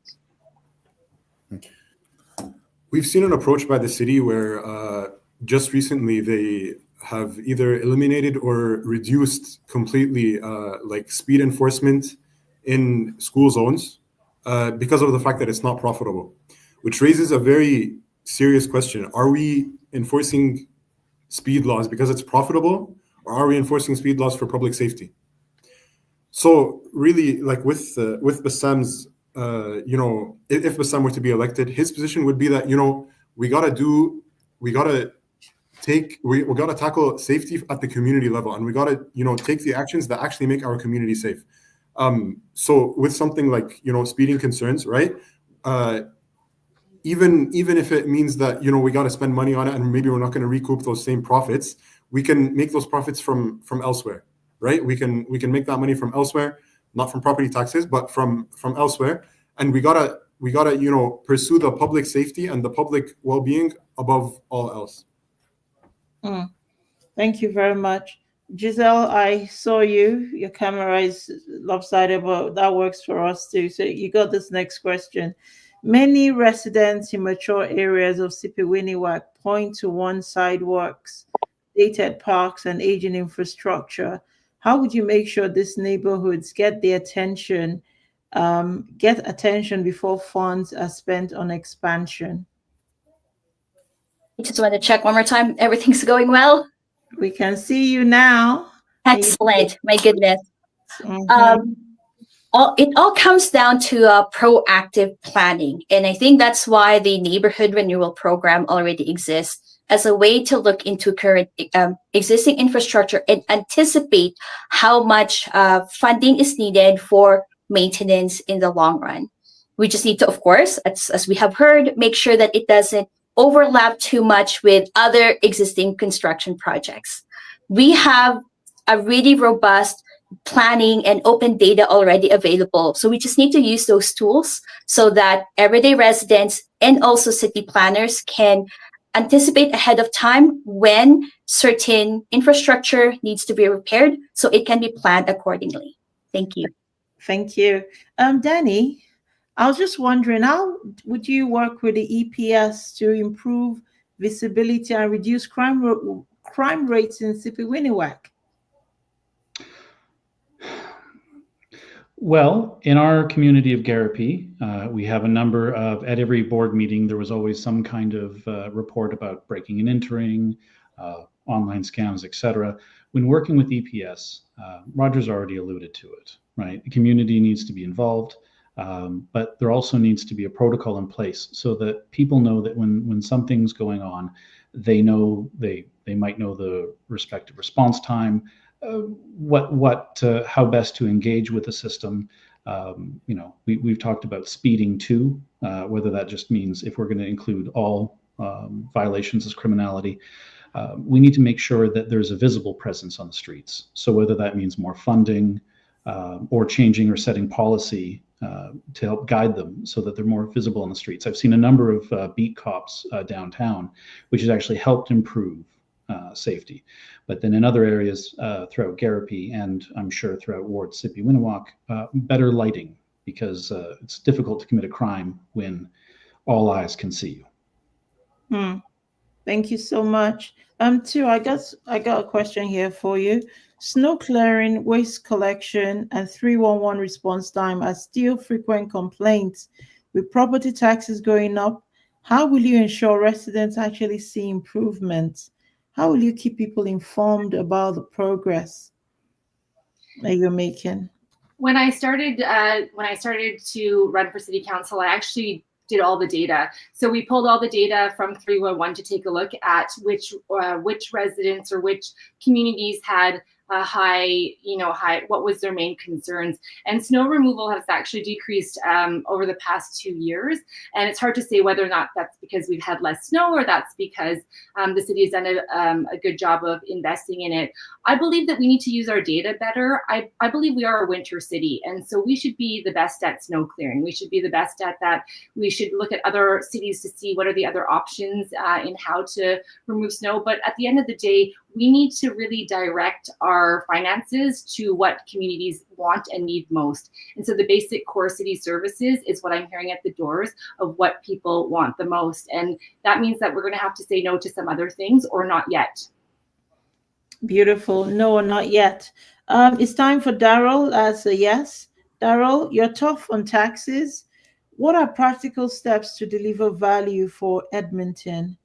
We've seen an approach by the city where just recently they have either eliminated or reduced completely like speed enforcement in school zones because of the fact that it's not profitable, which raises a very serious question. Are we enforcing speed laws because it's profitable, or are we enforcing speed laws for public safety? So really, like with Bassam's, if Bassam were to be elected, his position would be that, we gotta tackle safety at the community level, and we gotta, take the actions that actually make our community safe. So with something like, speeding concerns, right? Even if it means that, we got to spend money on it and maybe we're not going to recoup those same profits, we can make those profits from elsewhere, right? We can make that money from elsewhere, not from property taxes, but from elsewhere. And we gotta pursue the public safety and the public well-being above all else. Thank you very much. Giselle, I saw you. Your camera is lopsided, but that works for us too. So you got this next question. Many residents in mature areas of Sipiwiniwak point to one sidewalks, dated parks, and aging infrastructure. How would you make sure these neighborhoods get attention before funds are spent on expansion? I just want to check one more time. Everything's going well? We can see you now. Excellent. My goodness. It all comes down to proactive planning. And I think that's why the neighborhood renewal program already exists. as a way to look into current existing infrastructure and anticipate how much funding is needed for maintenance in the long run. We just need to, of course, as we have heard, make sure that it doesn't overlap too much with other existing construction projects. We have a really robust planning and open data already available. So we just need to use those tools so that everyday residents and also city planners can anticipate ahead of time when certain infrastructure needs to be repaired so it can be planned accordingly. Thank you. Thank you. Danny, I was just wondering, how would you work with the EPS to improve visibility and reduce crime rates in Sipiwiniwak? Well, in our community of Garapi, we have a number of, at every board meeting, there was always some kind of report about breaking and entering, online scams, etc. When working with EPS, Roger's already alluded to it, right? The community needs to be involved, but there also needs to be a protocol in place so that people know that when something's going on, they know they might know the respective response time, how best to engage with the system. We've talked about speeding too, whether that just means if we're going to include all violations as criminality. We need to make sure that there's a visible presence on the streets. So whether that means more funding or changing or setting policy to help guide them so that they're more visible on the streets. I've seen a number of beat cops downtown, which has actually helped improve safety. But then in other areas throughout Garapi and I'm sure throughout Ward Sipiwiniwak, better lighting, because it's difficult to commit a crime when all eyes can see you. Thank you so much. Too, I got a question here for you. Snow clearing, waste collection, and 311 response time are still frequent complaints. With property taxes going up, how will you ensure residents actually see improvements? How will you keep people informed about the progress that you're making? When I started to run for city council, I actually did all the data. So we pulled all the data from 311 to take a look at which residents or which communities had high, what was their main concerns. And snow removal has actually decreased over the past 2 years. And it's hard to say whether or not that's because we've had less snow or that's because the city has done a good job of investing in it. I believe that we need to use our data better. I believe we are a winter city. And so we should be the best at snow clearing. We should be the best at that. We should look at other cities to see what are the other options in how to remove snow. But at the end of the day, we need to really direct our finances to what communities want and need most. And so the basic core city services is what I'm hearing at the doors of what people want the most. And that means that we're going to have to say no to some other things or not yet. Beautiful. No, not yet. It's time for Daryl as a yes. Daryl, you're tough on taxes. What are practical steps to deliver value for Edmonton?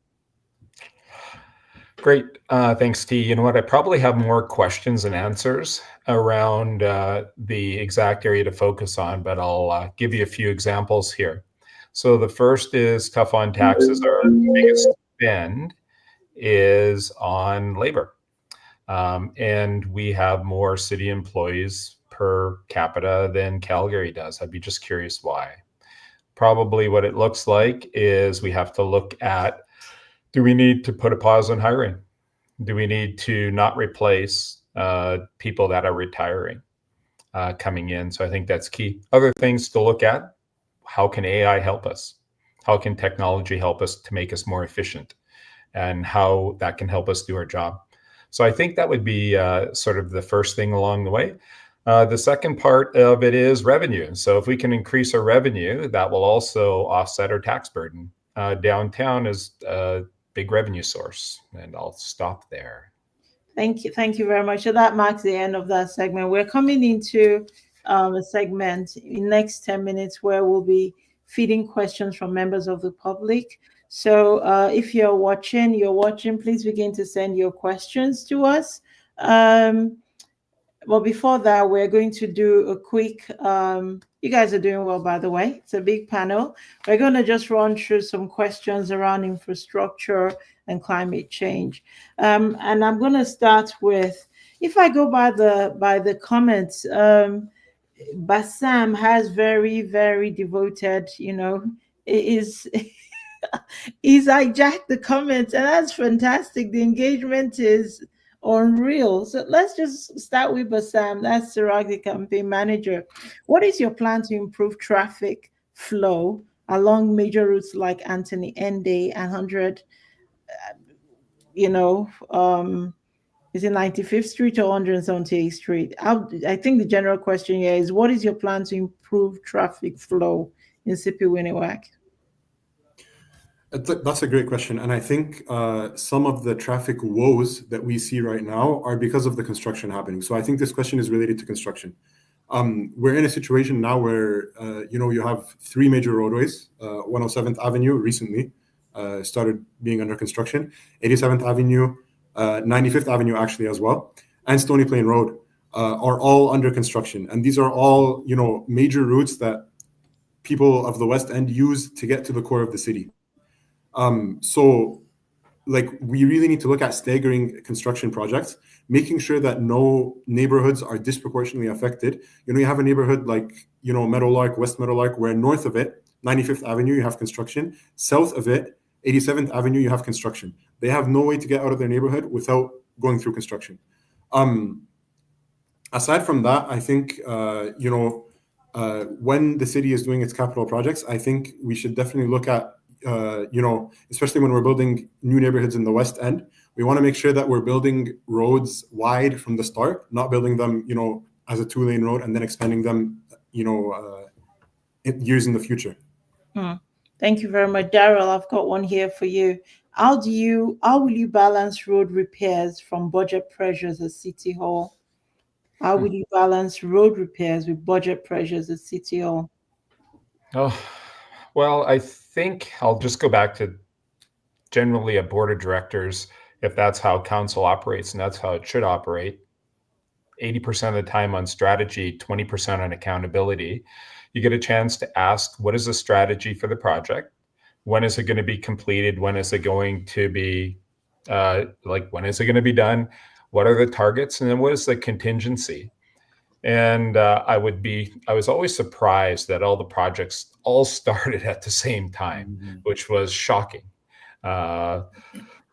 Great. Thanks, T. You know what? I probably have more questions and answers around the exact area to focus on, but I'll give you a few examples here. So the first is tough on taxes. Our biggest spend is on labor. And we have more city employees per capita than Calgary does. I'd be just curious why. Probably what it looks like is we have to look at, do we need to put a pause on hiring? Do we need to not replace people that are retiring coming in? So I think that's key. Other things to look at, how can AI help us? How can technology help us to make us more efficient? And how that can help us do our job. So I think that would be sort of the first thing along the way. The second part of it is revenue. So if we can increase our revenue, that will also offset our tax burden. Downtown is a big revenue source, and I'll stop there. Thank you. Thank you very much. So that marks the end of that segment. We're coming into a segment in next 10 minutes where we'll be feeding questions from members of the public. So if you're watching, please begin to send your questions to us. Well, before that, we're going to do a quick, you guys are doing well, by the way. It's a big panel. We're going to just run through some questions around infrastructure and climate change. And I'm going to start with, if I go by the comments, Bassam has very devoted, is he's hijacked the comments, and that's fantastic. The engagement is unreal. So let's just start with Bassam. That's Siraj, the campaign manager. What is your plan to improve traffic flow along major routes like Anthony Ende and 100, is it 95th Street or 178th Street? I think the general question here is, what is your plan to improve traffic flow in Sipiwiniwak? That's a great question. And I think some of the traffic woes that we see right now are because of the construction happening. So I think this question is related to construction. We're in a situation now where, you have three major roadways. 107th Avenue recently started being under construction, 87th Avenue, 95th Avenue actually as well, and Stony Plain Road are all under construction. And these are all, major routes that people of the West End use to get to the core of the city. So we really need to look at staggering construction projects, making sure that no neighborhoods are disproportionately affected. You have a neighborhood like, Meadowlark, West Meadowlark, where north of it, 95th Avenue, you have construction. South of it, 87th Avenue, you have construction. They have no way to get out of their neighborhood without going through construction. Aside from that, I think, when the city is doing its capital projects, I think we should definitely look at, especially when we're building new neighborhoods in the West End, we want to make sure that we're building roads wide from the start, not building them, as a 2-lane road and then expanding them, years in the future. Thank you very much, Daryl. I've got one here for you. How will you balance road repairs from budget pressures at City Hall? How will you balance road repairs with budget pressures at City Hall? Oh, well, I think I'll just go back to generally a board of directors, if that's how council operates and that's how it should operate. 80% of the time on strategy, 20% on accountability. You get a chance to ask, what is the strategy for the project? When is it going to be completed? When is it going to be, when is it going to be done? What are the targets? And then what is the contingency? And I was always surprised that all the projects all started at the same time, which was shocking.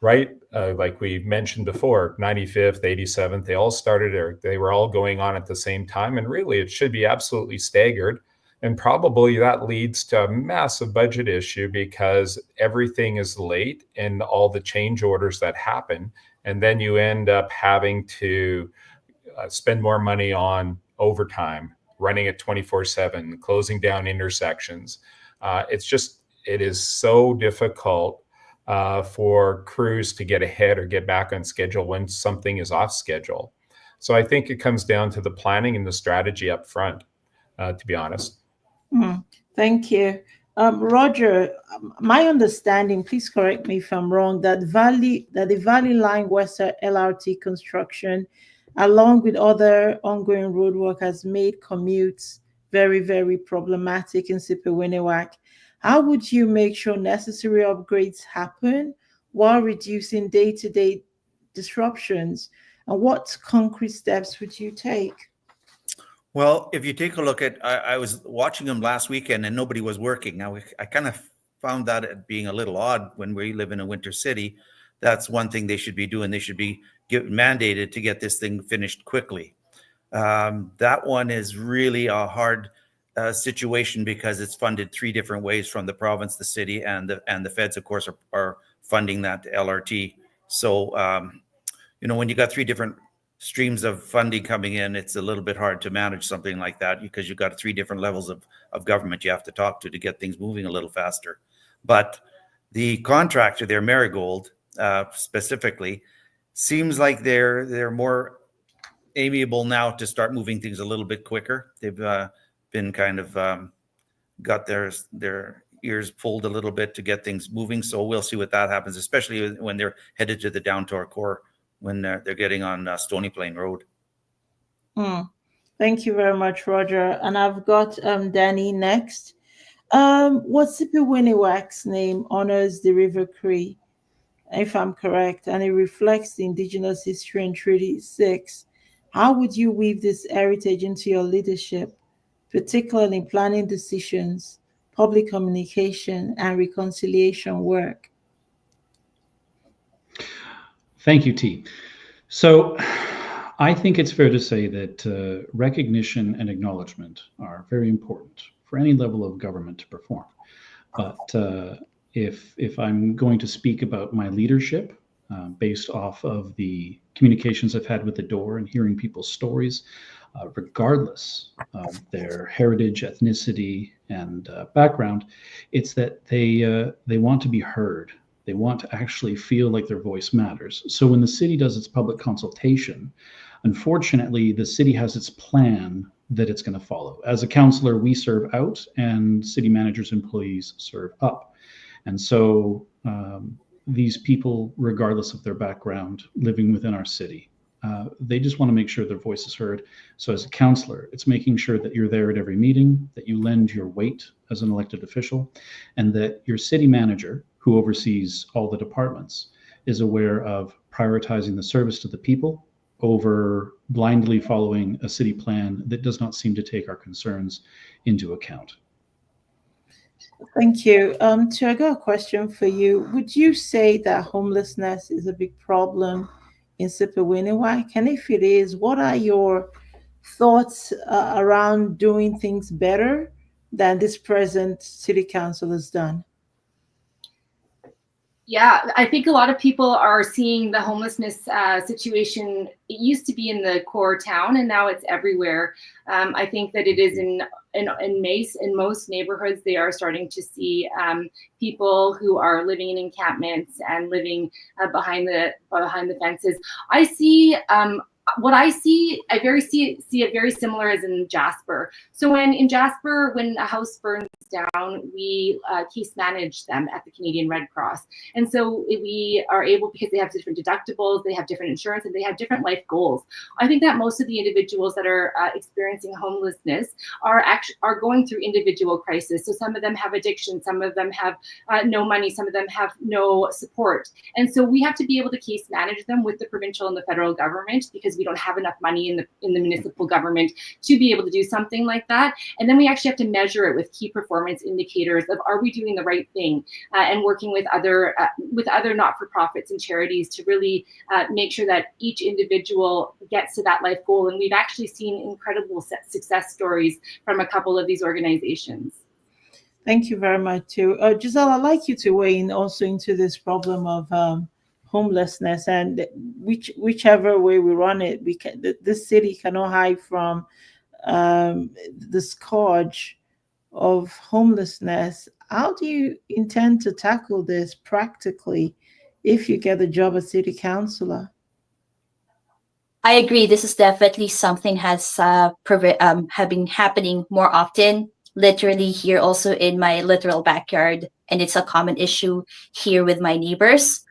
Right? Like we mentioned before, 95th, 87th, they all started, or they were all going on at the same time. And really, it should be absolutely staggered. And probably that leads to a massive budget issue because everything is late in all the change orders that happen. And then you end up having to spend more money on overtime, running it 24/7, closing down intersections. It is so difficult for crews to get ahead or get back on schedule when something is off schedule. So I think it comes down to the planning and the strategy up front, to be honest. Thank you. Roger, my understanding, please correct me if I'm wrong, that the Valley Line Western LRT construction, along with other ongoing roadwork, has made commutes very problematic in Sipiwiniwak. How would you make sure necessary upgrades happen while reducing day-to-day disruptions? And what concrete steps would you take? Well, if you take a look at, I was watching them last weekend and nobody was working. Now, I kind of found that being a little odd when we live in a winter city. That's one thing they should be doing. They should be mandated to get this thing finished quickly. That one is really a hard situation because it's funded three different ways from the province, the city, and the feds, of course, are funding that LRT. So, when you got three different streams of funding coming in, it's a little bit hard to manage something like that because you've got three different levels of government you have to talk to get things moving a little faster. But the contractor there, Marigold, specifically, seems like they're more amiable now to start moving things a little bit quicker. They've been kind of got their ears pulled a little bit to get things moving. So we'll see what that happens, especially when they're headed to the downtown core, when they're getting on Stony Plain Road. Hmm. Thank you very much, Roger. And I've got Danny next. What Sipiwiniwak's name honors the River Cree, if I'm correct, and it reflects the indigenous history in Treaty 6. How would you weave this heritage into your leadership, particularly in planning decisions, public communication, and reconciliation work? Thank you, T. So I think it's fair to say that recognition and acknowledgement are very important for any level of government to perform. But if I'm going to speak about my leadership based off of the communications I've had with the door and hearing people's stories, regardless of their heritage, ethnicity, and background, it's that they want to be heard. They want to actually feel like their voice matters. So when the city does its public consultation, unfortunately, the city has its plan that it's going to follow. As a councillor, we serve out, and city managers' employees serve up. And so these people, regardless of their background, living within our city, they just want to make sure their voice is heard. So as a councillor, it's making sure that you're there at every meeting, that you lend your weight as an elected official, and that your city manager, who oversees all the departments, is aware of prioritizing the service to the people over blindly following a city plan that does not seem to take our concerns into account. Thank you. So I got a question for you. Would you say that homelessness is a big problem in Sipiwiniwak? And if it is, what are your thoughts around doing things better than this present city council has done? Yeah, I think a lot of people are seeing the homelessness situation. It used to be in the core town, and now it's everywhere. I think that it is in most neighborhoods. They are starting to see people who are living in encampments and living behind the fences. I see. What I see, see it very similar as in Jasper. So in Jasper, when a house burns down, we case manage them at the Canadian Red Cross. And so we are able, because they have different deductibles, they have different insurance, and they have different life goals. I think that most of the individuals that are experiencing homelessness are going through individual crisis. So some of them have addiction, some of them have no money, some of them have no support. And so we have to be able to case manage them with the provincial and the federal government, because we don't have enough money in the municipal government to be able to do something like that. And then we actually have to measure it with key performance indicators of, are we doing the right thing, and working with other not-for-profits and charities to really make sure that each individual gets to that life goal. And we've actually seen incredible success stories from a couple of these organizations. Thank you very much too. Giselle, I'd like you to weigh in also into this problem of homelessness, and whichever way we run it, this city cannot hide from the scourge of homelessness. How do you intend to tackle this practically if you get the job as city councillor? I agree. This is definitely something has been happening more often, literally here also in my literal backyard, and it's a common issue here with my neighbors.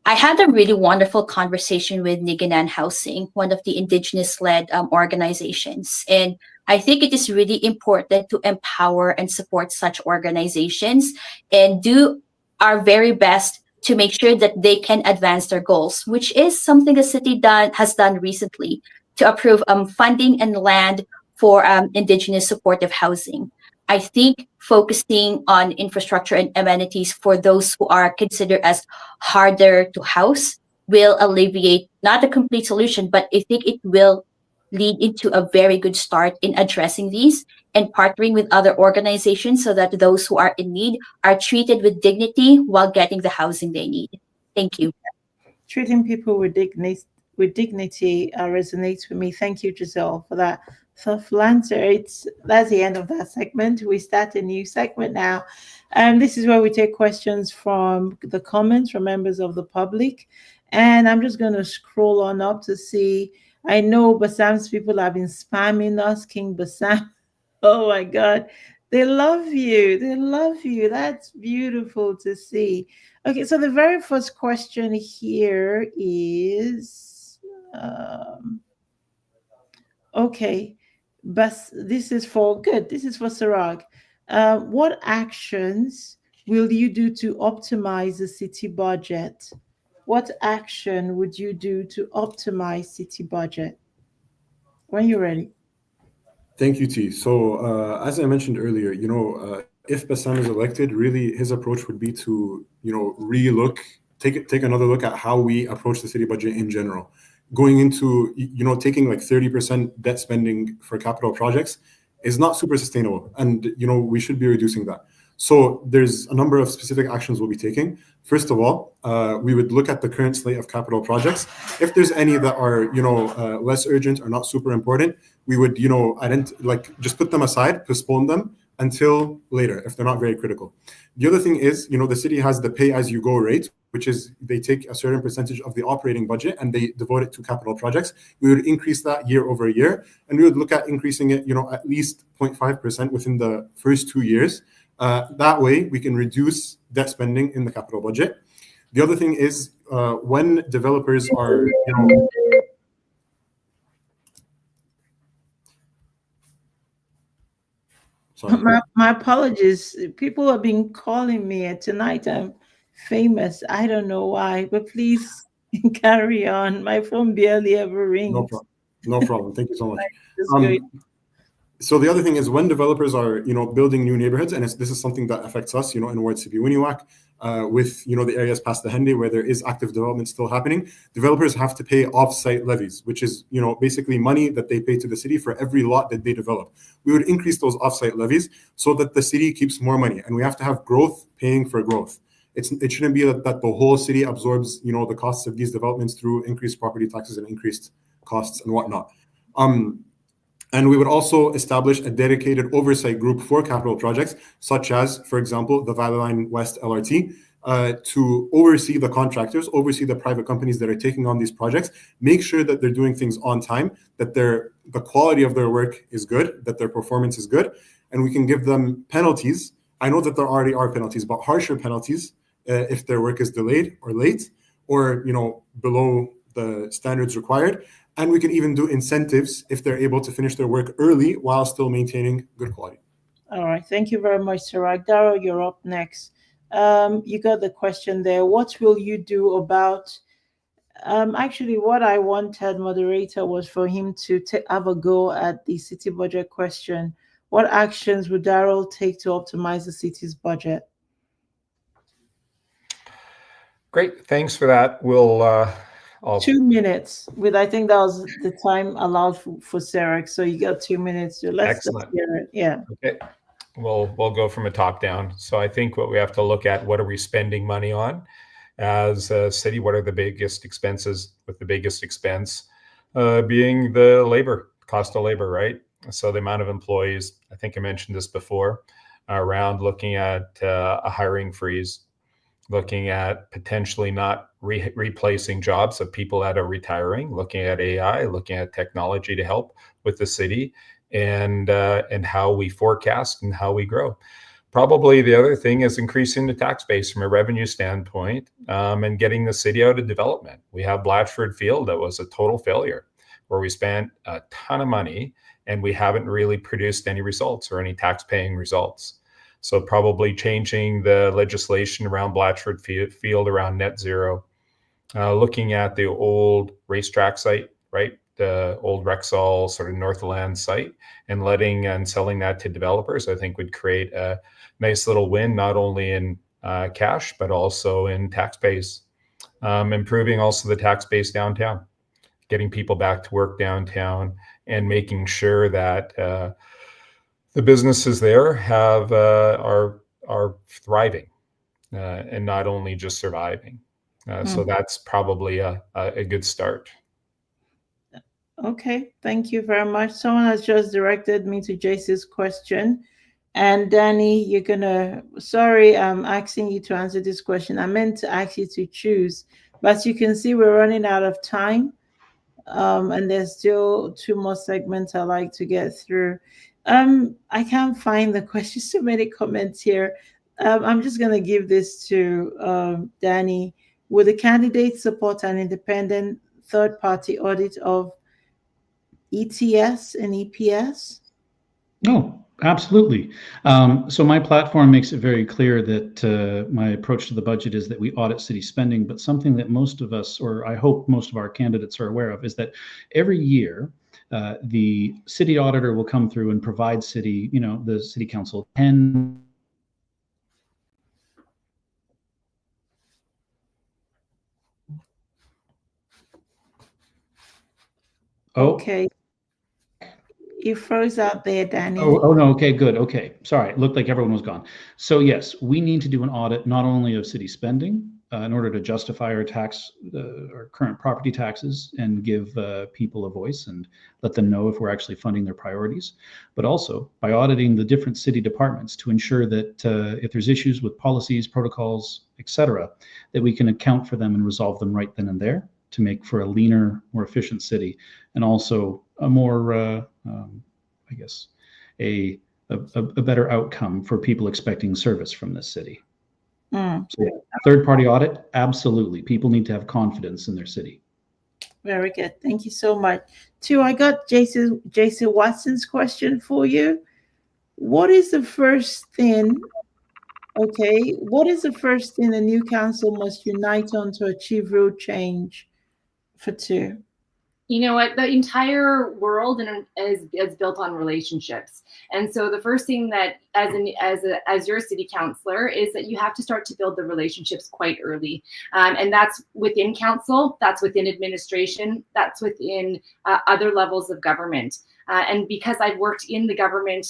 I had a really wonderful conversation with Niganan Housing, one of the Indigenous-led organizations. And I think it is really important to empower and support such organizations and do our very best to make sure that they can advance their goals, which is something the city has done recently to approve funding and land for Indigenous supportive housing. I think focusing on infrastructure and amenities for those who are considered as harder to house will alleviate, not a complete solution, but I think it will lead into a very good start in addressing these and partnering with other organizations so that those who are in need are treated with dignity while getting the housing they need. Thank you. Treating people with dignity resonates with me. Thank you, Giselle, for that thoughtful answer. That's the end of that segment. We start a new segment now. This is where we take questions from the comments from members of the public. And I'm just going to scroll on up to see. I know Bassam's people have been spamming us, King Bassam. Oh my God. They love you. They love you. That's beautiful to see. Okay, so the very first question here is, Okay, but this is for good. This is for Sarag. What actions will you do to optimize the city budget? What action would you do to optimize city budget? When you're ready. Thank you, T. So, as I mentioned earlier, if Bassam is elected, really his approach would be to, relook, take another look at how we approach the city budget in general. Going into, taking like 30% debt spending for capital projects is not super sustainable, and we should be reducing that. So there's a number of specific actions we'll be taking. First of all, we would look at the current slate of capital projects. If there's any that are, less urgent or not super important, we would, just put them aside, postpone them until later if they're not very critical. The other thing is, the city has the pay-as-you-go rate, which is they take a certain percentage of the operating budget and they devote it to capital projects. We would increase that year over year, and we would look at increasing it, at least 0.5% within the first 2 years. That way, we can reduce debt spending in the capital budget. The other thing is when developers are, sorry. My apologies. People have been calling me tonight. I'm famous. I don't know why, but please carry on. My phone barely ever rings. No problem. Thank you so much. So the other thing is when developers are, building new neighborhoods, and this is something that affects us, in Ward Sipiwiniwak, with, the areas past the Hende where there is active development still happening, developers have to pay off-site levies, which is, basically money that they pay to the city for every lot that they develop. We would increase those off-site levies so that the city keeps more money, and we have to have growth paying for growth. It shouldn't be that the whole city absorbs, the costs of these developments through increased property taxes and increased costs and whatnot. And we would also establish a dedicated oversight group for capital projects, such as, for example, the Valley Line West LRT, to oversee the contractors, oversee the private companies that are taking on these projects, make sure that they're doing things on time, that the quality of their work is good, that their performance is good, and we can give them penalties. I know that there already are penalties, but harsher penalties if their work is delayed or late or below the standards required. And we can even do incentives if they're able to finish their work early while still maintaining good quality. All right. Thank you very much, Sarag. Darryl, you're up next. You got the question there. What will you do about... actually, what I wanted, moderator, was for him to have a go at the city budget question. What actions would Darryl take to optimize the city's budget? Great. Thanks for that. We'll... 2 minutes. I think that was the time allowed for Sarah. So you got 2 minutes. So let's hear it. Yeah. Okay. We'll go from a top down. So I think what we have to look at, what are we spending money on as a city? What are the biggest expenses, with the biggest expense being the labor, cost of labor, right? So the amount of employees, I think I mentioned this before, around looking at a hiring freeze, looking at potentially not replacing jobs of people that are retiring, looking at AI, looking at technology to help with the city and how we forecast and how we grow. Probably the other thing is increasing the tax base from a revenue standpoint and getting the city out of development. We have Blatchford Field that was a total failure where we spent a ton of money and we haven't really produced any results or any tax paying results. So probably changing the legislation around Blatchford Field around net zero, looking at the old racetrack site, right? The old Rexall sort of Northland site and letting and selling that to developers, I think would create a nice little win, not only in cash, but also in tax base. Improving also the tax base downtown, getting people back to work downtown and making sure that the businesses there are thriving and not only just surviving. So that's probably a good start. Okay, thank you very much. Someone has just directed me to Jace's question. And Danny, sorry, I'm asking you to answer this question. I meant to ask you to choose, but you can see we're running out of time. And there's still 2 more segments I'd like to get through. I can't find the questions, so many comments here. I'm just going to give this to Danny. Will the candidate support an independent third-party audit of ETS and EPS? No, absolutely. So my platform makes it very clear that my approach to the budget is that we audit city spending, but something that most of us, or I hope most of our candidates are aware of, is that every year the city auditor will come through and provide the city council 10 Okay. You froze out there, Danny. Oh, no. Okay, good. Okay. Sorry. It looked like everyone was gone. So yes, we need to do an audit not only of city spending in order to justify our our current property taxes and give people a voice and let them know if we're actually funding their priorities, but also by auditing the different city departments to ensure that if there's issues with policies, protocols, etc., that we can account for them and resolve them right then and there to make for a leaner, more efficient city, and also a more, I guess, a better outcome for people expecting service from this city. So yeah, third-party audit, absolutely. People need to have confidence in their city. Very good. Thank you so much. Two, I got Jason Watson's question for you. What is the first thing? Okay, what is the first thing the new council must unite on to achieve real change? For two. You know what? The entire world is built on relationships, and so the first thing that, as your city councillor, is that you have to start to build the relationships quite early, and that's within council, that's within administration, that's within other levels of government. And because I've worked in the government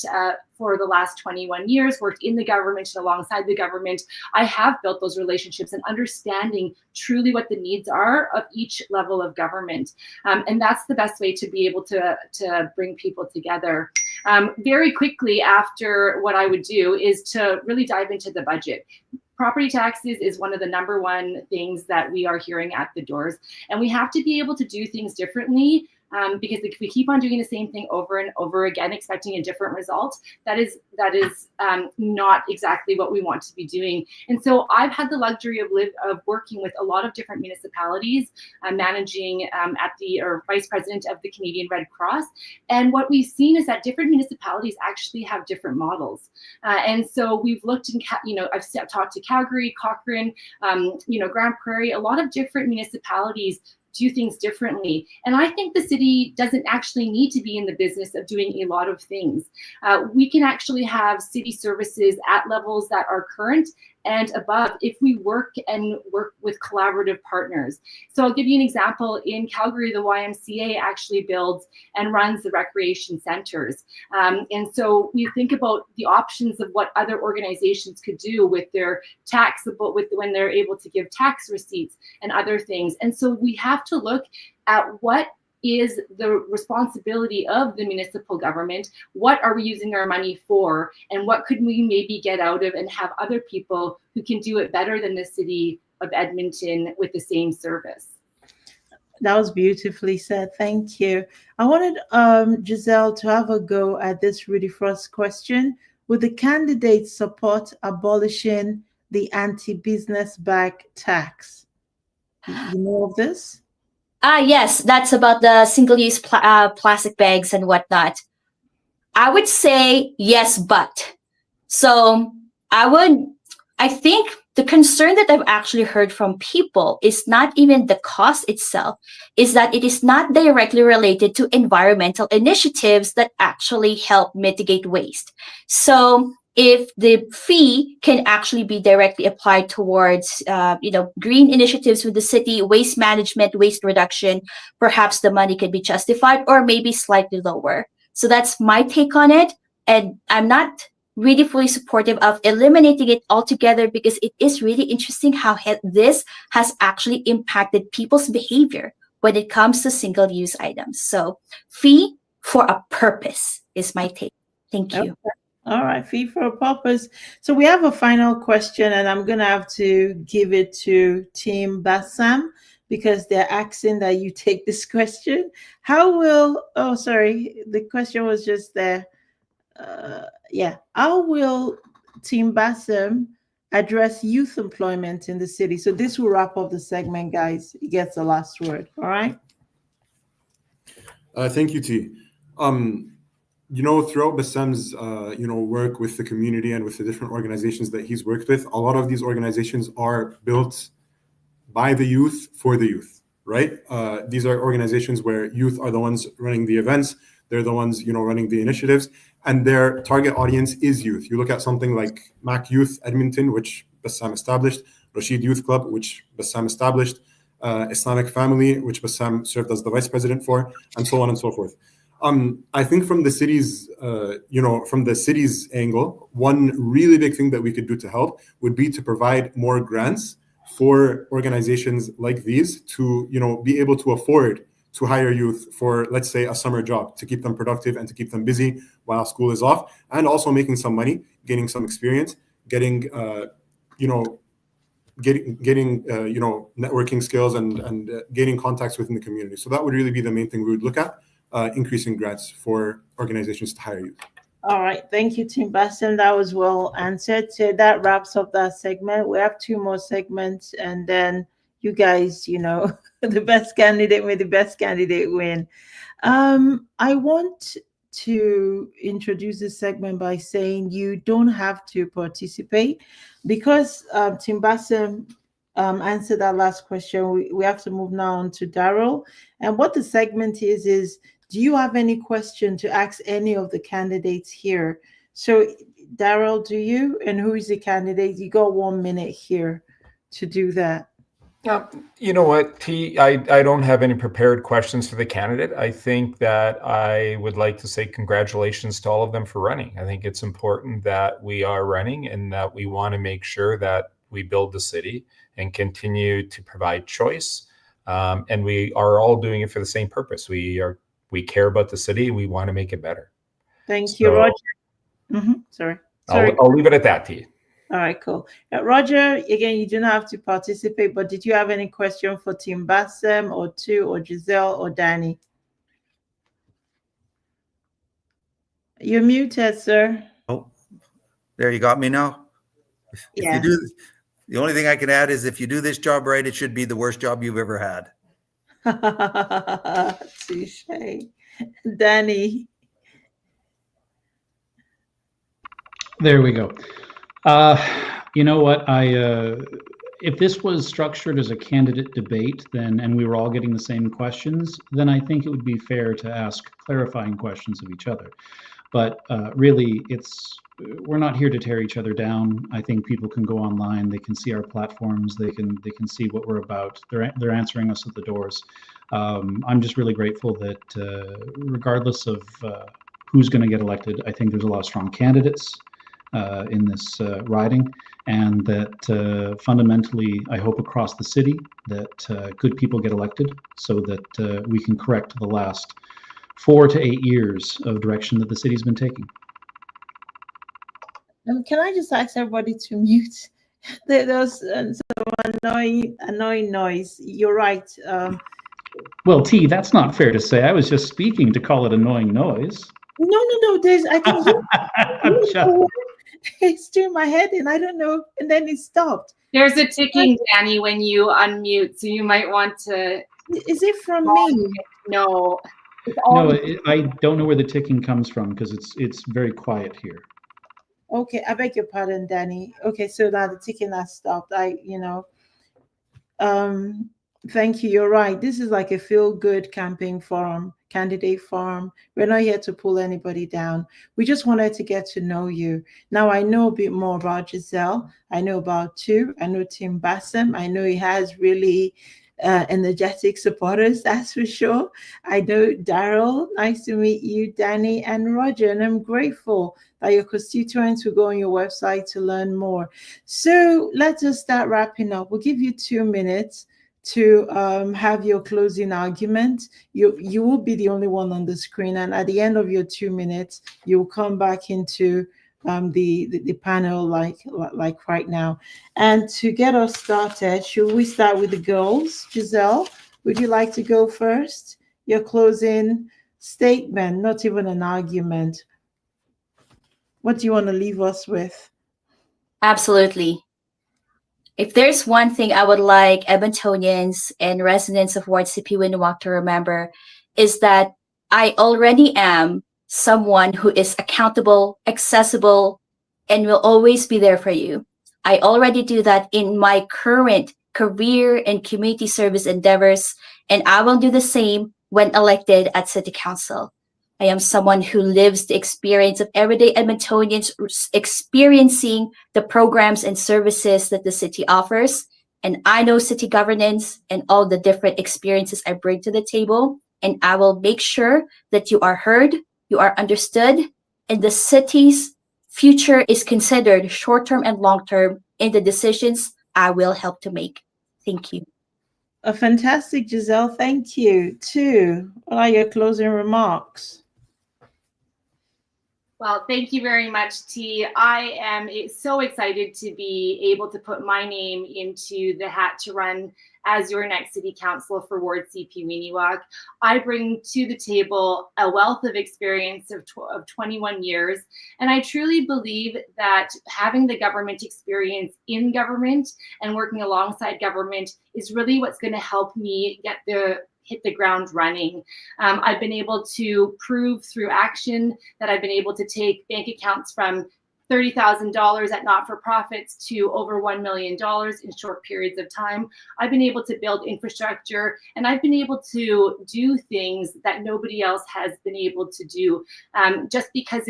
for the last 21 years, worked in the government and alongside the government, I have built those relationships and understanding truly what the needs are of each level of government. And that's the best way to be able to bring people together. Very quickly after, what I would do is to really dive into the budget. Property taxes is one of the number one things that we are hearing at the doors, and we have to be able to do things differently. Because if we keep on doing the same thing over and over again, expecting a different result, that is not exactly what we want to be doing. And so I've had the luxury of working with a lot of different municipalities, managing or vice president of the Canadian Red Cross. And what we've seen is that different municipalities actually have different models. And so we've looked I've talked to Calgary, Cochrane, Grand Prairie, a lot of different municipalities do things differently. And I think the city doesn't actually need to be in the business of doing a lot of things. We can actually have city services at levels that are current and above if we work with collaborative partners. So I'll give you an example. In Calgary, the YMCA actually builds and runs the recreation centers. And so we think about the options of what other organizations could do with their when they're able to give tax receipts and other things. And so we have to look at what is the responsibility of the municipal government, what are we using our money for, and what could we maybe get out of and have other people who can do it better than the city of Edmonton with the same service. That was beautifully said. Thank you. I wanted Giselle to have a go at this really first question. Would the candidates support abolishing the anti-business bag tax? You know of this? Yes, that's about the single-use plastic bags and whatnot. I would say yes, but. So I think the concern that I've actually heard from people is not even the cost itself, is that it is not directly related to environmental initiatives that actually help mitigate waste. So if the fee can actually be directly applied towards, green initiatives with the city, waste management, waste reduction, perhaps the money could be justified or maybe slightly lower. So that's my take on it. And I'm not really fully supportive of eliminating it altogether because it is really interesting how this has actually impacted people's behavior when it comes to single-use items. So fee for a purpose is my take. Thank you. Okay. All right, fee for a purpose. So we have a final question, and I'm going to have to give it to Team Bassam because they're asking that you take this question. The question was just there. How will Team Bassam address youth employment in the city? So this will wrap up the segment, guys. It gets the last word. All right. Thank you, T. Throughout Bassam's, work with the community and with the different organizations that he's worked with, a lot of these organizations are built by the youth for the youth, right? These are organizations where youth are the ones running the events. They're the ones, running the initiatives, and their target audience is youth. You look at something like MAC Youth Edmonton, which Bassam established, Rashid Youth Club, which Bassam established, Islamic Family, which Bassam served as the vice president for, and so on and so forth. I think from the city's, angle, one really big thing that we could do to help would be to provide more grants for organizations like these to, be able to afford to hire youth for, let's say, a summer job to keep them productive and to keep them busy while school is off, and also making some money, gaining some experience, getting networking skills and gaining contacts within the community. So that would really be the main thing we would look at, increasing grants for organizations to hire youth. All right. Thank you, Tim Bassam. That was well answered. So that wraps up that segment. We have 2 more segments, and then you guys, the best candidate may the best candidate win. I want to introduce this segment by saying you don't have to participate, because Tim Bassam answered that last question. We have to move now on to Daryl. And what the segment is do you have any question to ask any of the candidates here? So Daryl, do you? And who is the candidate? You got 1 minute here to do that. You know what, T, I don't have any prepared questions for the candidate. I think that I would like to say congratulations to all of them for running. I think it's important that we are running and that we want to make sure that we build the city and continue to provide choice. And we are all doing it for the same purpose. We care about the city. We want to make it better. Thank you, Roger. Sorry. I'll leave it at that, T. All right, cool. Roger, again, you do not have to participate, but did you have any question for Tim Bassam or Tu or Giselle or Danny? You're muted, sir. Oh, there, you got me now. Yeah. The only thing I can add is if you do this job right, it should be the worst job you've ever had. Touche. Danny. There we go. You know what? If this was structured as a candidate debate, and we were all getting the same questions, then I think it would be fair to ask clarifying questions of each other. But really, we're not here to tear each other down. I think people can go online, they can see our platforms, they can see what we're about. They're answering us at the doors. I'm just really grateful that regardless of who's going to get elected, I think there's a lot of strong candidates in this riding, and that fundamentally, I hope across the city that good people get elected so that we can correct the last 4 to 8 years of direction that the city's been taking. Can I just ask everybody to mute? There's some annoying noise. You're right. Well, T, that's not fair to say. I was just speaking to call it annoying noise. No. I can hear I'm just... it's doing my head in. I don't know. And then it stopped. There's a ticking, Danny, when you unmute. So you might want to. Is it from me? No. I don't know where the ticking comes from because it's very quiet here. Okay, I beg your pardon, Danny. Okay, so now the ticking has stopped. Thank you. You're right. This is like a feel-good campaign forum, candidate forum. We're not here to pull anybody down. We just wanted to get to know you. Now I know a bit more about Giselle. I know about Tu. I know Tim Bassam. I know he has really energetic supporters, that's for sure. I know Daryl. Nice to meet you, Danny and Roger. And I'm grateful that your constituents will go on your website to learn more. So let's just start wrapping up. We'll give you 2 minutes to have your closing argument. You will be the only one on the screen, and at the end of your 2 minutes, you'll come back into the panel like right now. And to get us started, should we start with the girls? Giselle, would you like to go first? Your closing statement, not even an argument. What do you want to leave us with? Absolutely. If there's one thing I would like Edmontonians and residents of Ward Sipiwiniwak to remember, is that I already am someone who is accountable, accessible, and will always be there for you. I already do that in my current career and community service endeavors, and I will do the same when elected at City Council. I am someone who lives the experience of everyday Edmontonians experiencing the programs and services that the city offers. And I know city governance and all the different experiences I bring to the table. And I will make sure that you are heard, you are understood, and the city's future is considered short-term and long-term in the decisions I will help to make. Thank you. A fantastic, Giselle. Thank you. Too. What are your closing remarks? Well, thank you very much, T. I am so excited to be able to put my name into the hat to run as your next city councilor for Ward Sipiwiniwak. I bring to the table a wealth of experience of 21 years, and I truly believe that having the government experience in government and working alongside government is really what's going to help me hit the ground running. I've been able to prove through action that I've been able to take bank accounts from $30,000 at not-for-profits to over $1 million in short periods of time. I've been able to build infrastructure, and I've been able to do things that nobody else has been able to do, just because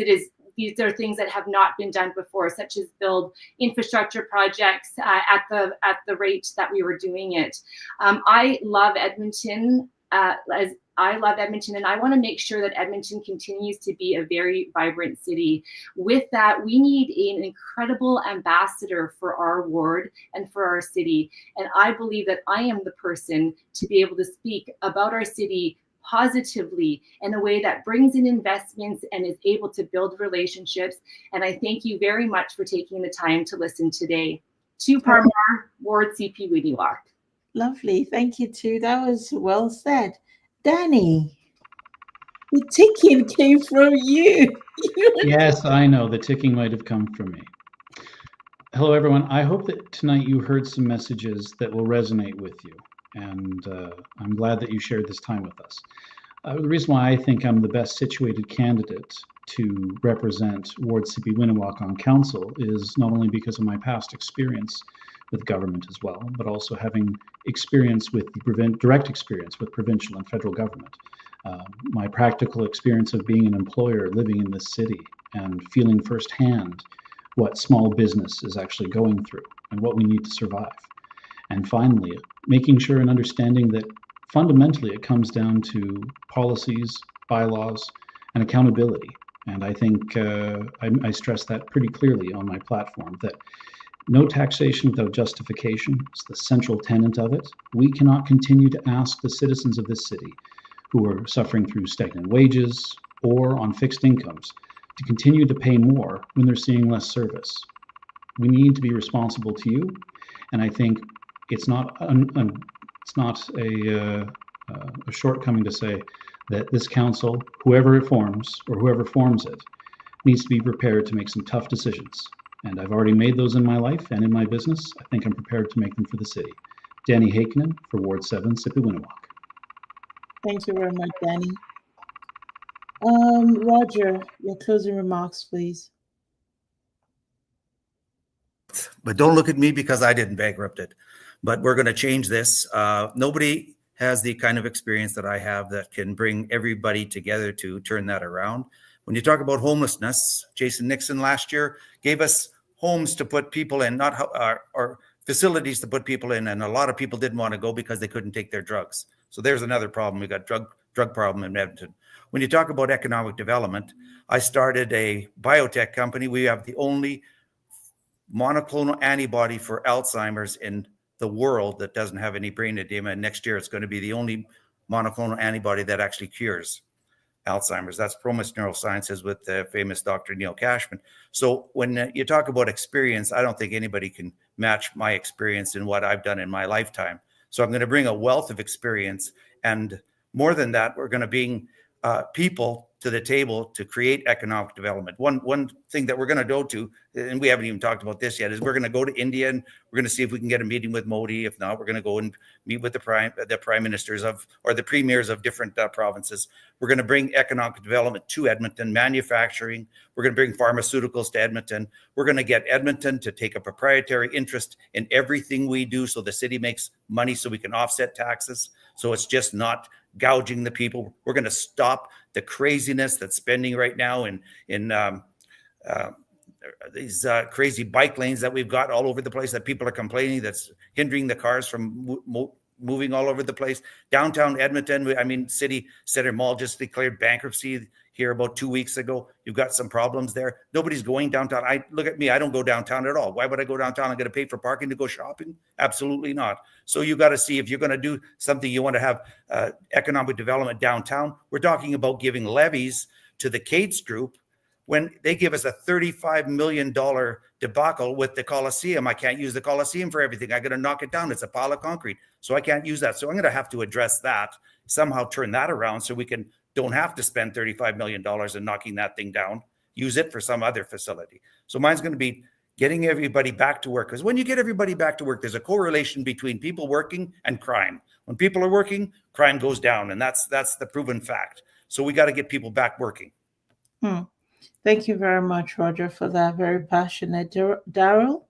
these are things that have not been done before, such as build infrastructure projects at the rate that we were doing it. I love Edmonton, and I want to make sure that Edmonton continues to be a very vibrant city. With that, we need an incredible ambassador for our ward and for our city. And I believe that I am the person to be able to speak about our city positively in a way that brings in investments and is able to build relationships. And I thank you very much for taking the time to listen today. To Parmar, Ward Sipiwiniwak. Lovely. Thank you, too. That was well said. Danny, the ticking came from you. Yes, I know. The ticking might have come from me. Hello, everyone. I hope that tonight you heard some messages that will resonate with you. And I'm glad that you shared this time with us. The reason why I think I'm the best situated candidate to represent Ward Sipiwiniwak on council is not only because of my past experience with government as well, but also having experience with direct experience with provincial and federal government. My practical experience of being an employer living in this city and feeling firsthand what small business is actually going through and what we need to survive. And finally, making sure and understanding that fundamentally it comes down to policies, bylaws, and accountability. And I think I stress that pretty clearly on my platform, that no taxation without justification is the central tenet of it. We cannot continue to ask the citizens of this city who are suffering through stagnant wages or on fixed incomes to continue to pay more when they're seeing less service. We need to be responsible to you, and I think it's not a shortcoming to say that this council, whoever it forms or whoever forms it, needs to be prepared to make some tough decisions. And I've already made those in my life and in my business. I think I'm prepared to make them for the city. Danny Heikkinen for Ward 7, Sipiwiniwak. Thank you very much, Danny. Roger, your closing remarks, please. But don't look at me because I didn't bankrupt it. But we're going to change this. Nobody has the kind of experience that I have that can bring everybody together to turn that around. When you talk about homelessness, Jason Nixon last year gave us homes to put people in, or facilities to put people in, and a lot of people didn't want to go because they couldn't take their drugs. So there's another problem. We got drug problem in Edmonton. When you talk about economic development, I started a biotech company. We have the only monoclonal antibody for Alzheimer's in the world that doesn't have any brain edema. And next year, it's going to be the only monoclonal antibody that actually cures Alzheimer's. That's Promise Neurosciences with the famous Dr. Neil Cashman. So when you talk about experience, I don't think anybody can match my experience in what I've done in my lifetime. So I'm going to bring a wealth of experience. And more than that, we're going to bring people to the table to create economic development. One thing that we're going to go to, and we haven't even talked about this yet, is we're going to go to India and we're going to see if we can get a meeting with Modi. If not, we're going to go and meet with the prime ministers or the premiers of different provinces. We're going to bring economic development to Edmonton, manufacturing. We're going to bring pharmaceuticals to Edmonton. We're going to get Edmonton to take a proprietary interest in everything we do, so the city makes money so we can offset taxes. So it's just not gouging the people. We're going to stop the craziness that's spending right now in these crazy bike lanes that we've got all over the place that people are complaining that's hindering the cars from moving all over the place. Downtown Edmonton, I mean, City Center Mall just declared bankruptcy here about 2 weeks ago. You've got some problems there. Nobody's going downtown. Look at me. I don't go downtown at all. Why would I go downtown? I'm going to pay for parking to go shopping? Absolutely not. So you got to see, if you're going to do something, you want to have economic development downtown. We're talking about giving levies to the Cates Group when they give us a $35 million debacle with the Coliseum. I can't use the Coliseum for everything. I got to knock it down. It's a pile of concrete. So I can't use that. So I'm going to have to address that, somehow turn that around so we don't have to spend $35 million in knocking that thing down, use it for some other facility. So mine's going to be getting everybody back to work. Because when you get everybody back to work, there's a correlation between people working and crime. When people are working, crime goes down. And that's the proven fact. So we got to get people back working. Thank you very much, Roger, for that. Very passionate. Daryl?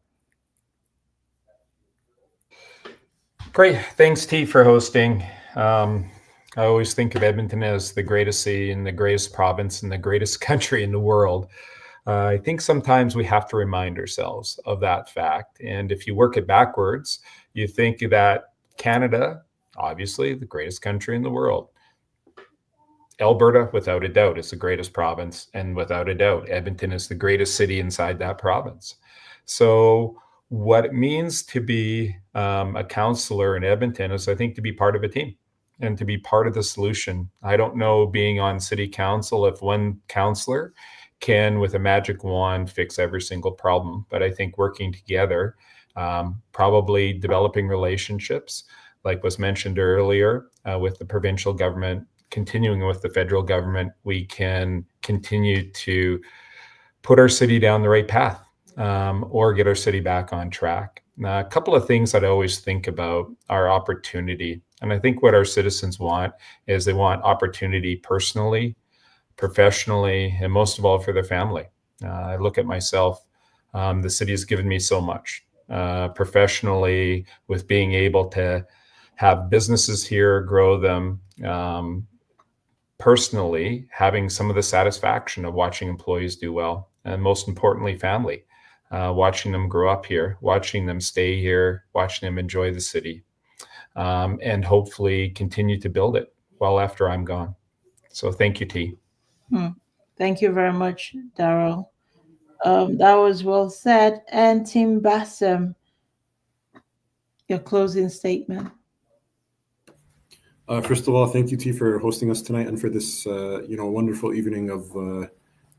Great. Thanks, T, for hosting. I always think of Edmonton as the greatest city and the greatest province and the greatest country in the world. I think sometimes we have to remind ourselves of that fact. And if you work it backwards, you think that Canada, obviously the greatest country in the world. Alberta, without a doubt, is the greatest province. And without a doubt, Edmonton is the greatest city inside that province. So what it means to be a councillor in Edmonton is, I think, to be part of a team and to be part of the solution. I don't know, being on city council, if one councillor can, with a magic wand, fix every single problem. But I think working together, probably developing relationships, like was mentioned earlier, with the provincial government, continuing with the federal government, we can continue to put our city down the right path, or get our city back on track. Now, a couple of things that I always think about are opportunity. And I think what our citizens want is they want opportunity personally, professionally, and most of all for their family. I look at myself, the city has given me so much professionally, with being able to have businesses here, grow them, personally, having some of the satisfaction of watching employees do well, and most importantly, family, watching them grow up here, watching them stay here, watching them enjoy the city, and hopefully continue to build it well after I'm gone. So thank you, T. Thank you very much, Daryl. That was well said. And Tim Bassam, your closing statement. First of all, thank you, T, for hosting us tonight and for this, wonderful evening of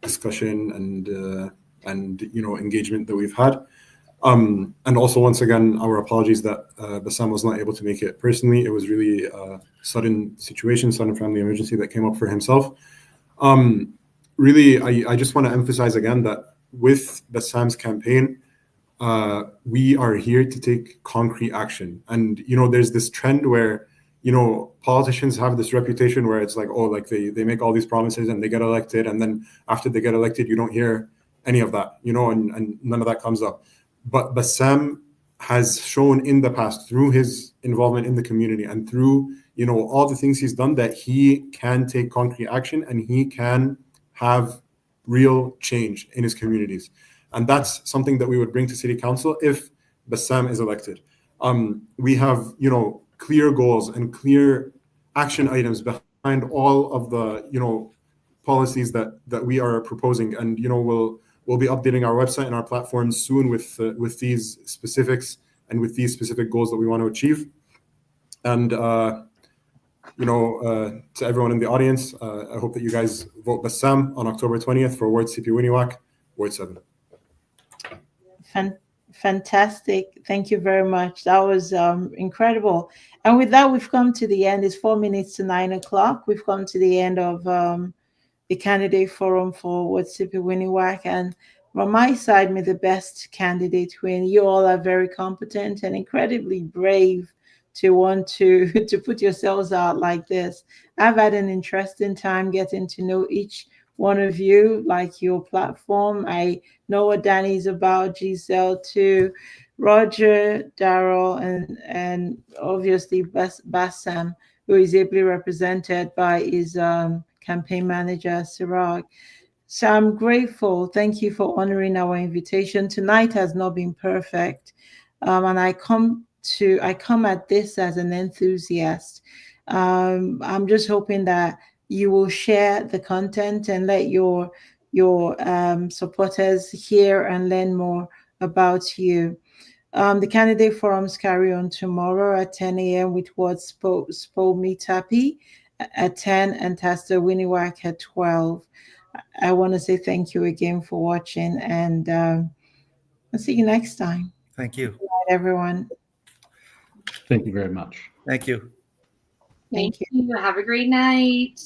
discussion and engagement that we've had. And also, once again, our apologies that Bassam was not able to make it personally. It was really a sudden situation, sudden family emergency that came up for himself. Really, I just want to emphasize again that with Bassam's campaign, we are here to take concrete action. And, there's this trend where, politicians have this reputation where it's like, they make all these promises and they get elected. And then after they get elected, you don't hear any of that, and none of that comes up. But Bassam has shown in the past, through his involvement in the community and through, all the things he's done, that he can take concrete action and he can have real change in his communities. And that's something that we would bring to City Council if Bassam is elected. We have, clear goals and clear action items behind all of the, policies that we are proposing. And, we'll be updating our website and our platforms soon with these specifics and with these specific goals that we want to achieve. And, to everyone in the audience, I hope that you guys vote Bassam on October 20th for Ward Sipiwiniwak, Ward 7. Fantastic. Thank you very much. That was incredible. And with that, we've come to the end. It's 4 minutes to 9 o'clock. We've come to the end of the candidate forum for Ward Sipiwiniwak. And from my side, may the best candidate win. You all are very competent and incredibly brave to want to put yourselves out like this. I've had an interesting time getting to know each one of you, like your platform. I know what Danny's about, Giselle too, Roger, Daryl, and obviously Bassam, who is ably represented by his campaign manager, Siraj. So I'm grateful. Thank you for honoring our invitation. Tonight has not been perfect, and I come at this as an enthusiast. I'm just hoping that you will share the content and let your supporters hear and learn more about you. The candidate forums carry on tomorrow at 10 a.m. with what Spo Mitapi at 10 and Tasta Winiwak at 12. I want to say thank you again for watching, and I'll see you next time. Thank you. Good night, everyone. Thank you very much. Thank you. Thank you. Have a great night.